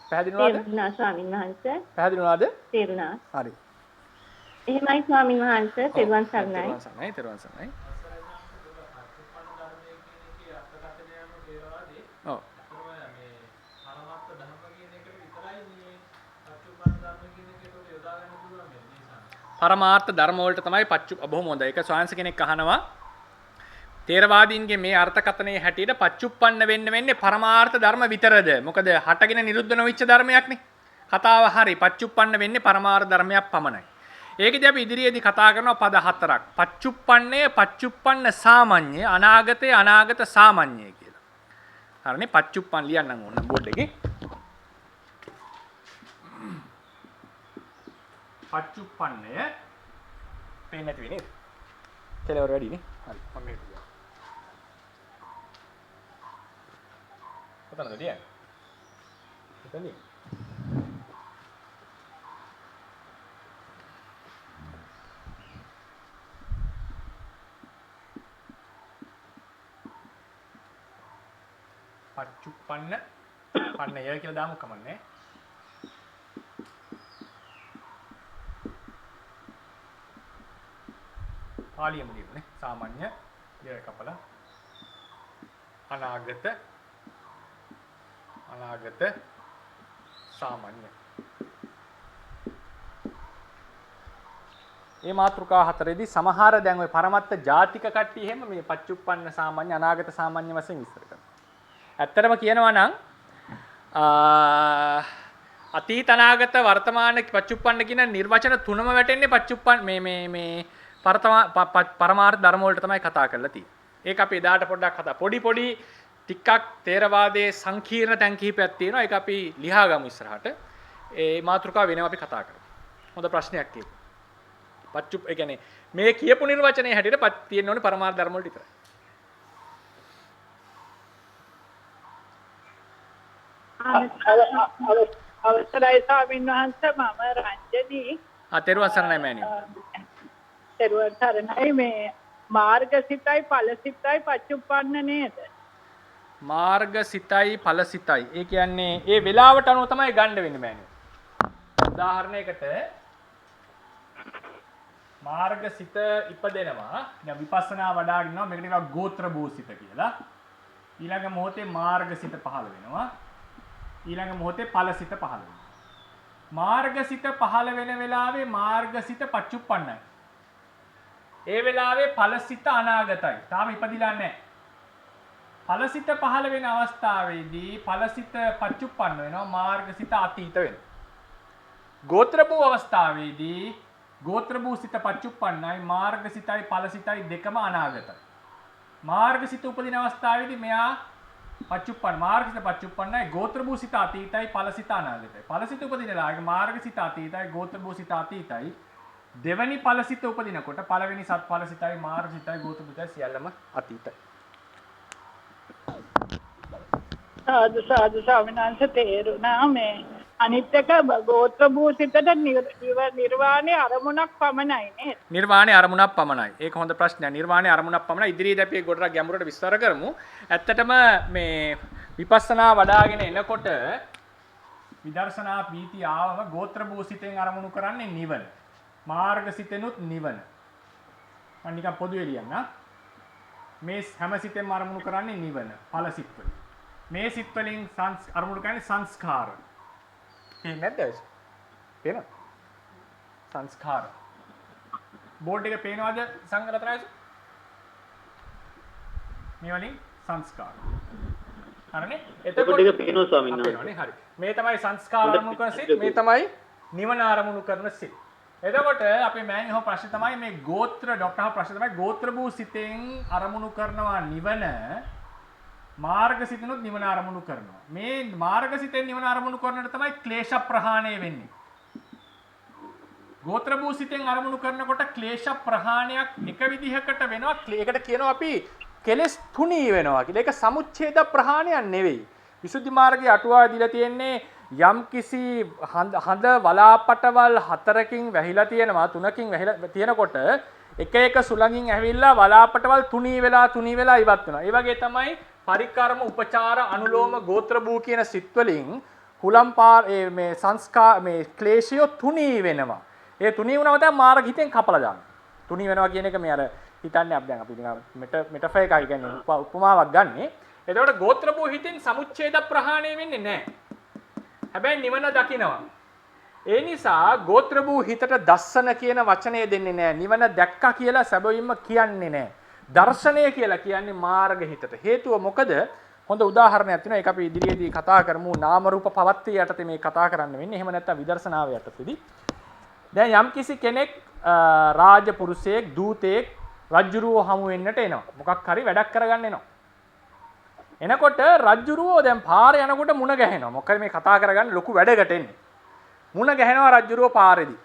පැහැදිලි වුණාද? තේරුණා ස්වාමීන් වහන්සේ. පැහැදිලි වුණාද? තේරුණා. හරි. එහෙමයි ස්වාමීන් වහන්සේ. තෙරුවන් සරණයි. තෙරුවන් සරණයි. ඔව්. පරමාර්ථ ධර්ම වලට තමයි බොහොම හොඳයි. ඒක ස්වාංශ කෙනෙක් අහනවා තේරවාදීන්ගේ මේ අර්ථකථනයේ හැටියට පච්චුප්පන්න වෙන්නේ පරමාර්ථ ධර්ම විතරද? මොකද හටගෙන නිරුද්ධ නොවිච්ච ධර්මයක්නේ. කතාව හරි. පච්චුප්පන්න වෙන්නේ පරමාර්ථ ධර්මයක් පමණයි. ඒකදී අපි ඉදිරියේදී කතා කරනවා පද හතරක්. පච්චුප්පන්නේ, පච්චුප්පන්න සාමඤ්ඤය, අනාගතේ, අනාගත සාමඤ්ඤය කියලා. හරිනේ? පච්චුප්පන් ලියන්නම් ඕන බෝඩ් එකේ. පච්චුප්පන්නය පේන්නේ නැති වෙන්නේ. කෙලවර වැඩි නේ. හරි. මම මේක කියනවා. කොතනද ලියන්නේ? එතනදී. පච්චුප්පන්න පන්නය කියලා දාමු කමන්නේ. පාලියම ලියන්නේ සාමාන්‍ය ඉර කපලා අනාගත සාමාන්‍ය. මේ මාතෘකා හතරේදී සමහර දැන් ওই පරමත්ත ජාතික කට්ටිය එහෙම මේ පච්චුප්පන්න සාමාන්‍ය අනාගත සාමාන්‍ය වශයෙන් විස්තර කරනවා. ඇත්තටම කියනවා නම් අතීත අනාගත වර්තමාන පච්චුප්පන්න කියන නිර්වචන තුනම වැටෙන්නේ පච්චුප්පන් මේ පරමාර්ථ ධර්ම වලට තමයි කතා කරලා තියෙන්නේ. ඒක අපි එදාට පොඩ්ඩක් පොඩි ටිකක් තේරවාදයේ සංකීර්ණ තැන් කිහිපයක් තියෙනවා. ඒක අපි ලියා ගමු ඉස්සරහට. ඒ මාතෘකාව වෙනම අපි කතා කරමු. හොඳ ප්‍රශ්නයක් ඒක. ඒ කියන්නේ මේ කියපු නිර්වචනයේ හැටියට තියෙන්න ඕනේ පරමාර්ථ ධර්ම වලට විතරයි. අවසරයි ස්වාමීන් වහන්සේ මම රංජනී. තෙරුවන් සරණයි මෑණියෝ. තෙරුවන් සරණයි. මේ මාර්ගසිතයි ඵලසිතයි පච්චුප්පන්න නේද? මාර්ගසිතයි ඵලසිතයි. ඒ කියන්නේ ඒ වෙලාවට අනුව තමයි ගන්න වෙන්නේ මෑණියෝ. උදාහරණයකට මාර්ගසිත ඉපදෙනවා. දැන් විපස්සනා වඩාගෙන ඉන්නවා. මේකට කියනවා ගෝත්‍ර භූසිත කියලා. ඊළඟ මොහොතේ මාර්ගසිත පහළ වෙනවා. ඊළඟ මොහොතේ ඵලසිත පහළ වෙනවා. මාර්ගසිත පහළ වෙන වෙලාවේ මාර්ගසිත පච්චුප්පන්නයි. ඒ වෙලාවේ ඵලසිත අනාගතයි. තාම ඉපදිලා නැහැ. ඵලසිත පහළ වෙන අවස්ථාවේදී ඵලසිත පච්චුප්පන්න වෙනවා. මාර්ගසිත අතීත වෙනවා. ගෝත්‍ර භූ අවස්ථාවේදී ගෝත්‍ර භූසිත පච්චුප්පන්නයි. මාර්ගසිතයි ඵලසිතයි දෙකම අනාගතයි. මාර්ගසිත උපදින අවස්ථාවේදී මෙයා පච්චුප්පන්න මාර්ගසිත පච්චුප්පන්නයි. ගෝත්‍ර භූසිත අතීතයි ඵලසිත අනාගතයි. ඵලසිත උපදින ලාගේ මාර්ගසිත අතීතයි ගෝත්‍ර භූසිත අතීතයි. දෙවනි ඵලසිත උපදිනකොට පළවෙනි සත් ඵලසිතයි මාර්ගසිතයි ගෝත්‍ර භූසිතයි සියල්ලම අතීතයි. සාදු ස්වාමීන් වහන්සේ තේරුණා. මේ අනිත් එක ගෝත්‍ර භූසිතට නිර්වාණය අරමුණක් පමණයි නේද? නිර්වාණය අරමුණක් පමණයි. ඒක හොඳ ප්‍රශ්නයක්. නිර්වාණය අරමුණක් පමණයි. ඉදිරියේදී අපි ගොඩක් ගැඹුරට විස්තර කරමු. ඇත්තටම මේ විපස්සනා වඩාගෙන එනකොට විදර්ශනා පීති ආවම ගෝත්‍ර භූසිතෙන් අරමුණු කරන්නේ නිවන. මාර්ගසිතෙනුත් නිවන. මම නිකන් පොදුවේ ලියන්න. මේ හැම සිතෙන්ම අරමුණු කරන්නේ නිවන. ඵලසිත වලින්. මේ සිත් වලින් අරමුණු කරන්නේ සංස්කාර. පේන්නේ නැද්ද? පේනවද? සංස්කාර. බෝඩ් එක පේනවද සංගරතරයිස? මේ වලින් සංස්කාර. හරිනේ? එතකොට ඒක පේනවා ස්වාමීන් වහන්සේ. හරි. මේ තමයි සංස්කාර අරමුණු කරන සිත්. මේ තමයි නිවන අරමුණු කරන සිත්. එතකොට අපේ මෑණි හො ප්‍රශ්නේ තමයි මේ ගෝත්‍ර ડોක්ටර් හො ප්‍රශ්නේ තමයි ගෝත්‍ර භූ සිතෙන් අරමුණු කරනවා නිවන මාර්ගසිතෙනුත් නිවන අරමුණු කරනවා. මේ මාර්ගසිතෙන් නිවන අරමුණු කරනකොට තමයි ක්ලේශ ප්‍රහාණය වෙන්නේ. ගෝත්‍ර භූ සිතෙන් අරමුණු කරනකොට ක්ලේශ ප්‍රහාණයක් එක විදිහකට වෙනවා. ඒකට කියනවා අපි කෙලෙස් තුනී වෙනවා කියලා. ඒක සමුච්ඡේද ප්‍රහාණයක් නෙවෙයි. විසුද්ධි මාර්ගයේ අටුවාව දීලා තියෙන්නේ යම්කිසි හඳ වලාපටවල් හතරකින් වැහිලා තියෙනවා තුනකින් වැහිලා තියෙනකොට එක එක සුළඟින් ඇවිල්ලා වලාපටවල් තුනී වෙලා ඉවත් වෙනවා. ඒ වගේ තමයි පරිකර්ම උපචාර අනුලෝම ගෝත්‍ර භූ කියන සිත් වලින් හුලම්පාර මේ සංස්කාර මේ ක්ලේශය තුනී වෙනවා. ඒ තුනී වුණාම තමයි මාර්ග හිතෙන් කපලා දාන්නේ. තුනී වෙනවා කියන එක මේ අර හිතන්නේ අපි දැන් අපි මෙටෆර් එකක් කියන්නේ උපමාවක් ගන්නෙ. එතකොට ගෝත්‍ර භූ හිතෙන් සමුච්ඡේද ප්‍රහාණය වෙන්නේ නැහැ. හැබැයි නිවන දකිනවා. ඒ නිසා ගෝත්‍ර භූ හිතට දස්සන කියන වචනය දෙන්නේ නැහැ. නිවන දැක්කා කියලා සැබවින්ම කියන්නේ නැහැ. දර්ශනය කියලා කියන්නේ මාර්ග හිතට. හේතුව මොකද? හොඳ උදාහරණයක් තියෙනවා. ඒක අපි ඉදිරියේදී කතා කරමු. නාම රූප පවත්ති යටතේ මේ කතා කරන්න වෙන්නේ. එහෙම නැත්නම් විදර්ශනාව යටතේදී. දැන් යම්කිසි කෙනෙක් රාජපුරුෂයෙක් දූතයෙක් රජ්ජුරුවෝ හමු වෙන්නට එනවා. මොකක් හරි වැඩක් කරගන්න එනවා. එනකොට රජ්ජුරුවෝ දැන් පාරේ යනකොට මුණ ගැහෙනවා. මොකද මේ කතා කරගන්න ලොකු වැඩකට එන්නේ. මුණ ගැහෙනවා රජ්ජුරුවෝ පාරේදී.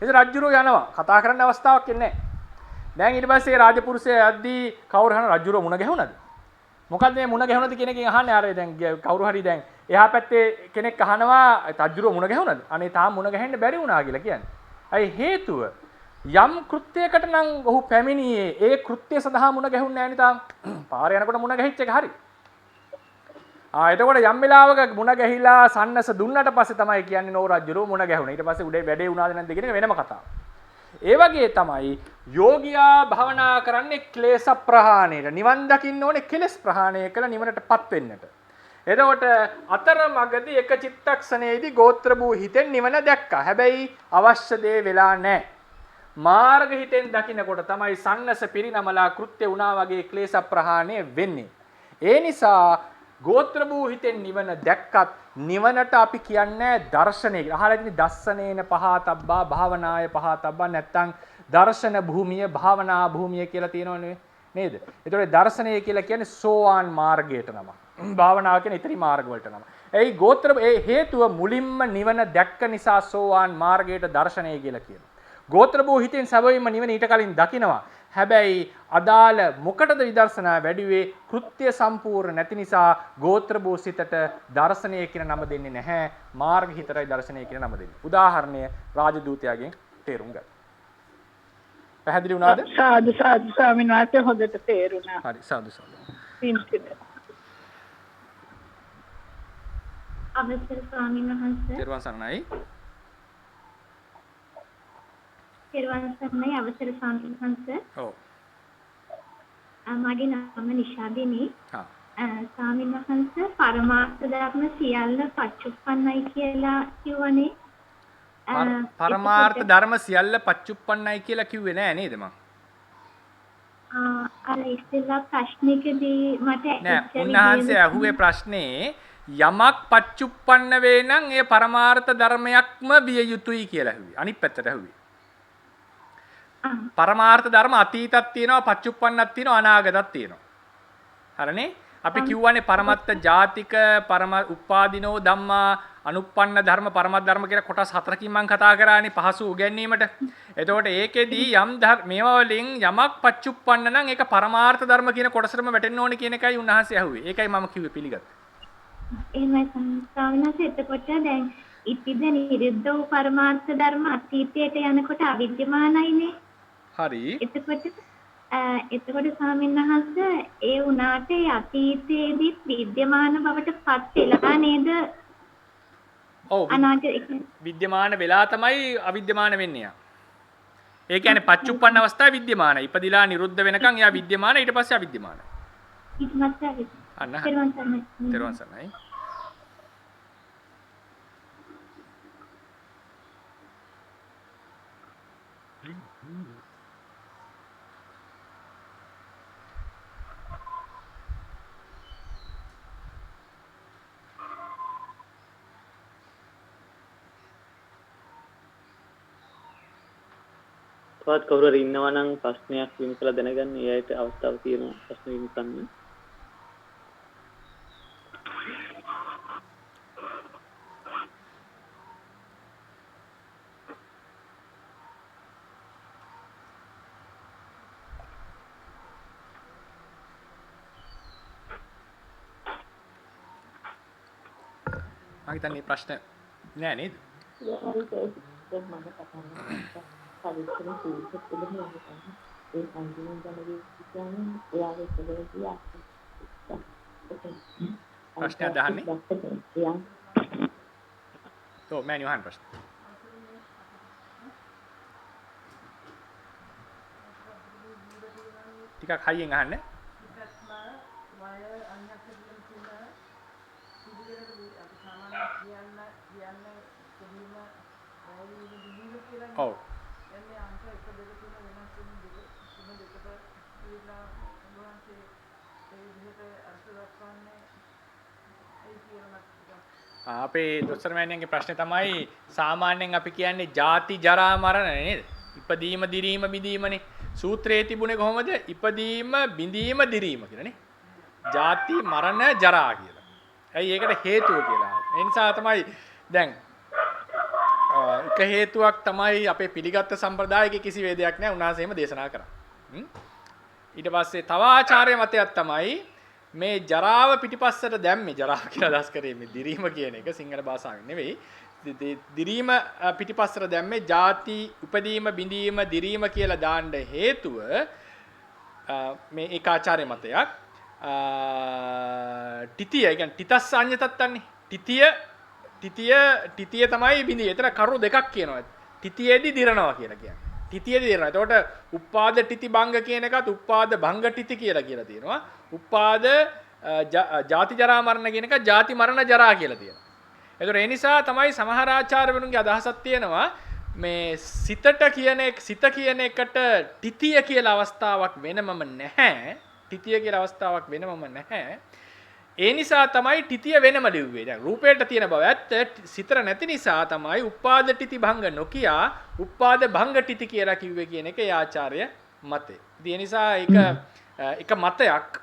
ඉතින් රජ්ජුරුවෝ යනවා. කතා කරන්න අවස්ථාවක් එන්නේ නැහැ. දැන් ඊට පස්සේ රාජපුරුෂයා යද්දී කවුරු හන රජ්ජුරුවෝ මුණ ගැහුණාද? මොකද්ද මේ මුණ ගැහුණාද කියන එකෙන් අහන්නේ. අර දැන් කවුරු හරි දැන් එහා පැත්තේ කෙනෙක් අහනවා රජ්ජුරුවෝ මුණ ගැහුණාද? අනේ තාම මුණ ගැහෙන්න බැරි වුණා කියලා කියන්නේ. අයි හේතුව යම් කෘත්‍යයකට නම් ඔහු පැමිණියේ ඒ කෘත්‍ය සඳහා මුණ ගැහුන්නේ නැහැ නේ තාම. පාරේ යනකොට මුණ ගැහිච්ච එක හරි. එතකොට යම් වෙලාවක මුණ ගැහිලා සන්නස දුන්නට පස්සේ තමයි කියන්නේ නෝ රජුරෝ මුණ ගැහුණා. ඊට පස්සේ උඩේ වැඩේ වුණාද නැද්ද කියන එක වෙනම කතාවක්. ඒ වගේ තමයි යෝගියා භවනා කරන්නේ ක්ලේශ ප්‍රහාණයට. නිවන් දකින්න ඕනේ කෙලෙස් ප්‍රහාණය කළ නිවනටපත් වෙන්නට. එතකොට අතරමඟදී එක චිත්තක්ෂණයේදී ගෝත්‍ර භූ හිතෙන් නිවන දැක්කා. හැබැයි අවශ්‍ය දේ වෙලා නැහැ. මාර්ග හිතෙන් දකින්නකොට තමයි සන්නස පිරිනමලා කෘත්‍ය වුණා වගේ ක්ලේශ ප්‍රහාණය වෙන්නේ. ඒ නිසා ගෝත්‍ර භූ හිතෙන් නිවන දැක්කත් නිවනට අපි කියන්නේ දර්ශනය කියලා. අහලා ඉතින් දස්සනේන පහතබ්බා භාවනාය පහතබ්බා නැත්තම් දර්ශන භූමිය භාවනා භූමිය කියලා තියෙනවනේ නේද? ඒතකොට දර්ශනය කියලා කියන්නේ සෝවාන් මාර්ගයට නම. භාවනාව කියන්නේ ඉතිරි මාර්ග වලට නම. ඒ ගෝත්‍ර ඒ හේතුව මුලින්ම නිවන දැක්ක නිසා සෝවාන් මාර්ගයට දර්ශනය කියලා කියනවා. ගෝත්‍ර භූ හිතෙන් සැබවින්ම නිවන ඊට කලින් දකිනවා. හැබැයි අදාළ මොකටද විදර්ශනා වැඩිවේ කෘත්‍ය සම්පූර්ණ නැති නිසා ගෝත්‍ර භූ සිතට දර්ශනය කියන නම දෙන්නේ නැහැ. මාර්ග හිතරයි දර්ශනය කියන නම දෙන්නේ. උදාහරණය රාජදූතයාගෙන් තේරුම් ගන්න. පැහැදිලි වුණාද? සාදු සාදු ස්වාමීන් වහන්සේ හොඳට තේරුණා. හරි සාදු සාදු. අවසර ස්වාමීන් වහන්සේ. තෙරුවන් සරණයි. තෙරුවන් සරණයි අවසර ස්වාමීන් වහන්සේ. ඔව්. මගේ නම නිෂාදිනී. හා. ස්වාමීන් වහන්සේ පරමාර්ථ ධර්ම සියල්ල පච්චුප්පන්නයි කියලා කිව්වනේ. පරමාර්ථ ධර්ම සියල්ල පච්චුප්පන්නයි කියලා කිව්වේ නෑ නේද මං? අර ඉස්සෙල්ලා ප්‍රශ්නිකදී මට නෑ උන්වහන්සේ අහුවේ ප්‍රශ්නේ යමක් පච්චුප්පන්න වේ නම් ඒ පරමාර්ථ ධර්මයක්ම විය යුතුයි කියලා ඇහුවේ. අනිත් පැත්තට ඇහුවේ. පරමාර්ථ ධර්ම අතීතක් තියෙනවා පච්චුප්පන්නක් තියෙනවා අනාගතක් තියෙනවා. හරිනේ? අපි කියවනේ පරමත්ත ජාතික පරම උපාදිනෝ ධම්මා අනුප්පන්න ධර්ම පරමත් ධර්ම කියලා කොටස් හතරකින් මම කතා කරානේ පහසු උගන්වීමට. එතකොට ඒකෙදී යම් මේවා වලින් යමක් පච්චුප්පන්න නම් ඒක පරමාර්ථ ධර්ම කියන කොටසටම වැටෙන්න ඕනේ කියන එකයි උන්වහන්සේ අහුවේ. ඒකයි මම කිව්වේ පිළිගත්තා. එහෙමයි ස්වාමීන් වහන්සේ. එතකොට දැන් ඉතිද නිරුද්ධ වූ පරමාර්ථ ධර්ම අතීතයට යනකොට අවිද්‍යමානයිනේ. හරි. එතකොට ස්වාමීන් වහන්සේ ඒ උනාට අතීතයේදී විද්‍යමාන බවට පත් වෙලා නේද? ඔව්. විද්‍යමාන වෙලා තමයි අවිද්‍යමාන වෙන්නේ. ඒ කියන්නේ පච්චුප්පන්න අවස්ථාවේ විද්‍යමාන. ඉපදිලා නිරුද්ධ වෙනකන් එයා විද්‍යමාන ඊට පස්සේ අවිද්‍යමාන. ඊට පස්සේ අන්න තෙරුවන් සරණයි. තෙරුවන් සරණයි. තවත් කවුරු හරි ඉන්නවා නම් ප්‍රශ්නයක් විමසලා දැනගන්න එයාට අවස්ථාවක් තියෙනවා ප්‍රශ්න විමසන්න. මම හිතන්නේ ප්‍රශ්න නෑ නේද? ප්‍රශ්නයක් දහන්නේ? ඔව් මෑණි වහන්න ප්‍රශ්න. ටිකක් හයියෙන් අහන්න. ඔව්. අපේ දොස්තර මෑණියන්ගේ ප්‍රශ්නේ තමයි සාමාන්‍යයෙන් අපි කියන්නේ ජාති ජරා මරණ නේද? ඉපදීම දිරීම බිඳීමනේ. සූත්‍රයේ තිබුණේ කොහොමද? ඉපදීම බිඳීම දිරීම කියලානේ. ජාති මරණ ජරා කියලා. ඇයි ඒකට හේතුව කියලා. ඒ නිසා තමයි දැන් එක හේතුවක් තමයි අපේ පිළිගත් සම්ප්‍රදායයේ කිසි වේදයක් නැහැ උන්වහන්සේම දේශනා කරා. ඊට පස්සේ තව ආචාර්ය මතයක් තමයි මේ ජරාව පිටිපස්සට දැම්මේ ජරාව කියලා අදහස් කරේ මේ දිරීම කියන එක සිංහල භාෂාවෙන් නෙවෙයි. දිරීම පිටිපස්සට දැම්මේ ಜಾති උපදීම බිඳීම දිරීම කියලා දාන්න හේතුව මේ ඒකාචාර්ය මතයක්. තිතිය කියන්නේ තිතස් අඤ්ඤතත්තන්නේ. තිතිය තමයි බිඳී. එතන කරු දෙකක් කියනවා. තිතියේදී දිරනවා කියලා කියන්නේ. තිතිය දෙනවා. එතකොට උපාද තිති භංග කියන එකත් උපාද භංග තිති කියලා තියෙනවා. උපාද ජාති ජරා මරණ කියන එක ජාති මරණ ජරා කියලා තියෙනවා. එතකොට ඒ නිසා තමයි සමහර ආචාර්යවරුන්ගේ අදහසක් තියෙනවා මේ සිත කියන එකට තිතිය කියලා අවස්ථාවක් වෙනමම නැහැ. තිතිය කියලා අවස්ථාවක් වෙනමම නැහැ. ඒ නිසා තමයි තිතිය වෙනම ලිව්වේ. දැන් රූපයට තියෙන බව ඇත්ත සිතට නැති නිසා තමයි උපාද තිති භංග නොකිය උපාද භංග තිති කියලා කිව්වේ කියන එක ඒ ආචාර්ය මතය. ඉතින් ඒ නිසා එක මතයක්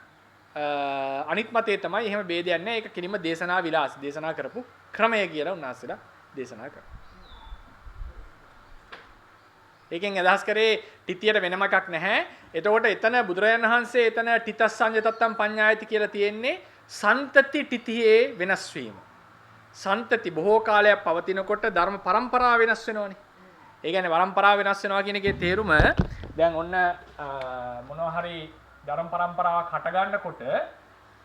අනිත් මතේ තමයි එහෙම ભેදයක් නැහැ. ඒක කිලිම දේශනා විලාස දේශනා කරපු ක්‍රමය කියලා උන්වහන්සේලා දේශනා කරා. ඒකෙන් අදහස් කරේ තිතියට වෙනම එකක් නැහැ. එතකොට එතන බුදුරජාණන් වහන්සේ එතන තිතස්සඤ්ඤතත්තම් පඤ්ඤායති කියලා තියෙන්නේ සන්තති තිතියේ වෙනස් වීම. සන්තති බොහෝ කාලයක් පවතිනකොට ධර්ම પરම්පරාව වෙනස් වෙනවනේ. ඒ කියන්නේ પરම්පරාව වෙනස් වෙනවා කියන එකේ තේරුම දැන් ඔන්න මොනවා හරි ධර්ම પરම්පරාවක් හට ගන්නකොට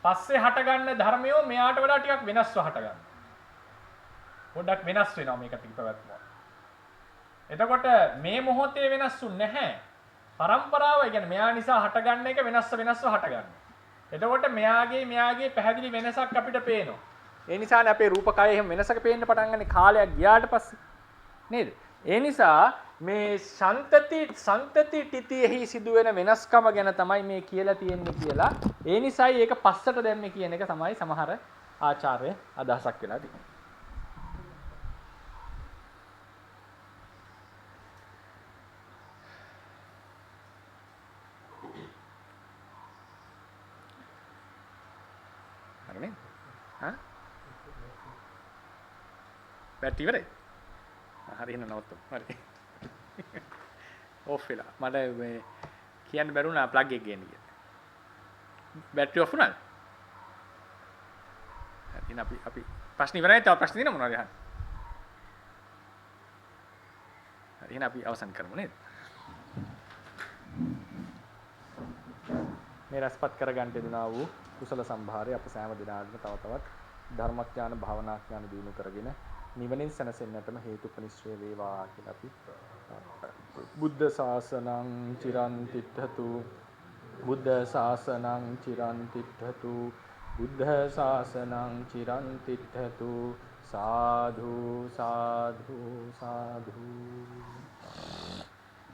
පස්සේ හට ගන්න ධර්මයෝ මෙයාට වඩා ටිකක් වෙනස්ව හට ගන්නවා. පොඩ්ඩක් වෙනස් වෙනවා මේක පිටපැවැත්ම. එතකොට මේ මොහොතේ වෙනස්ුන්නේ නැහැ. પરම්පරාව කියන්නේ මෙයා නිසා හටගන්න එක වෙනස්ව හටගන්නවා. එතකොට මෙයාගේ පැහැදිලි වෙනසක් අපිට පේනවා. ඒ නිසානේ අපේ රූපකය එහෙම වෙනසක පේන්න පටන් ගන්න කාලයක් ගියාට පස්සේ. නේද? ඒ නිසා මේ සන්තති තිතියෙහි සිදුවෙන වෙනස්කම ගැන තමයි මේ කියලා තියෙන්නේ කියලා. ඒ නිසායි ඒක පස්සට දැම්මේ කියන එක තමයි සමහර ආචාර්ය අදහසක් වෙලා තියෙන්නේ. හරිනේ? හා? බැටරි ඉවරයි. හරි එහෙනම් නවත්තමු. හරි. ඔෆ් වෙලා. මට මේ කියන්න බැරුණා ප්ලග් එක ගේන්න කියලා. බැටරි ඔෆ් වුණාද? හරි එහෙනම් අපි ප්‍රශ්න ඉවරයි. තව ප්‍රශ්න තියෙනවද මොනවද අහන්න? හරි එහෙනම් අපි අවසන් කරමු නේද? මේ රසපත් කරගන්න දෙනා වූ කුසල සම්භාරය අප සෑම දිනාටම තව තවත් ධර්මඥාන භාවනාඥාන දිනු කරගෙන නිවනින් සැනසෙන්නටම හේතුපනිශ්‍රේ වේවා කියලා අපි බුද්ධ ශාසනං චිරන් තිට්ඨතු බුද්ධ ශාසනං චිරන් තිට්ඨතු බුද්ධ ශාසනං චිරන් තිට්ඨතු සාධු සාධු සාධු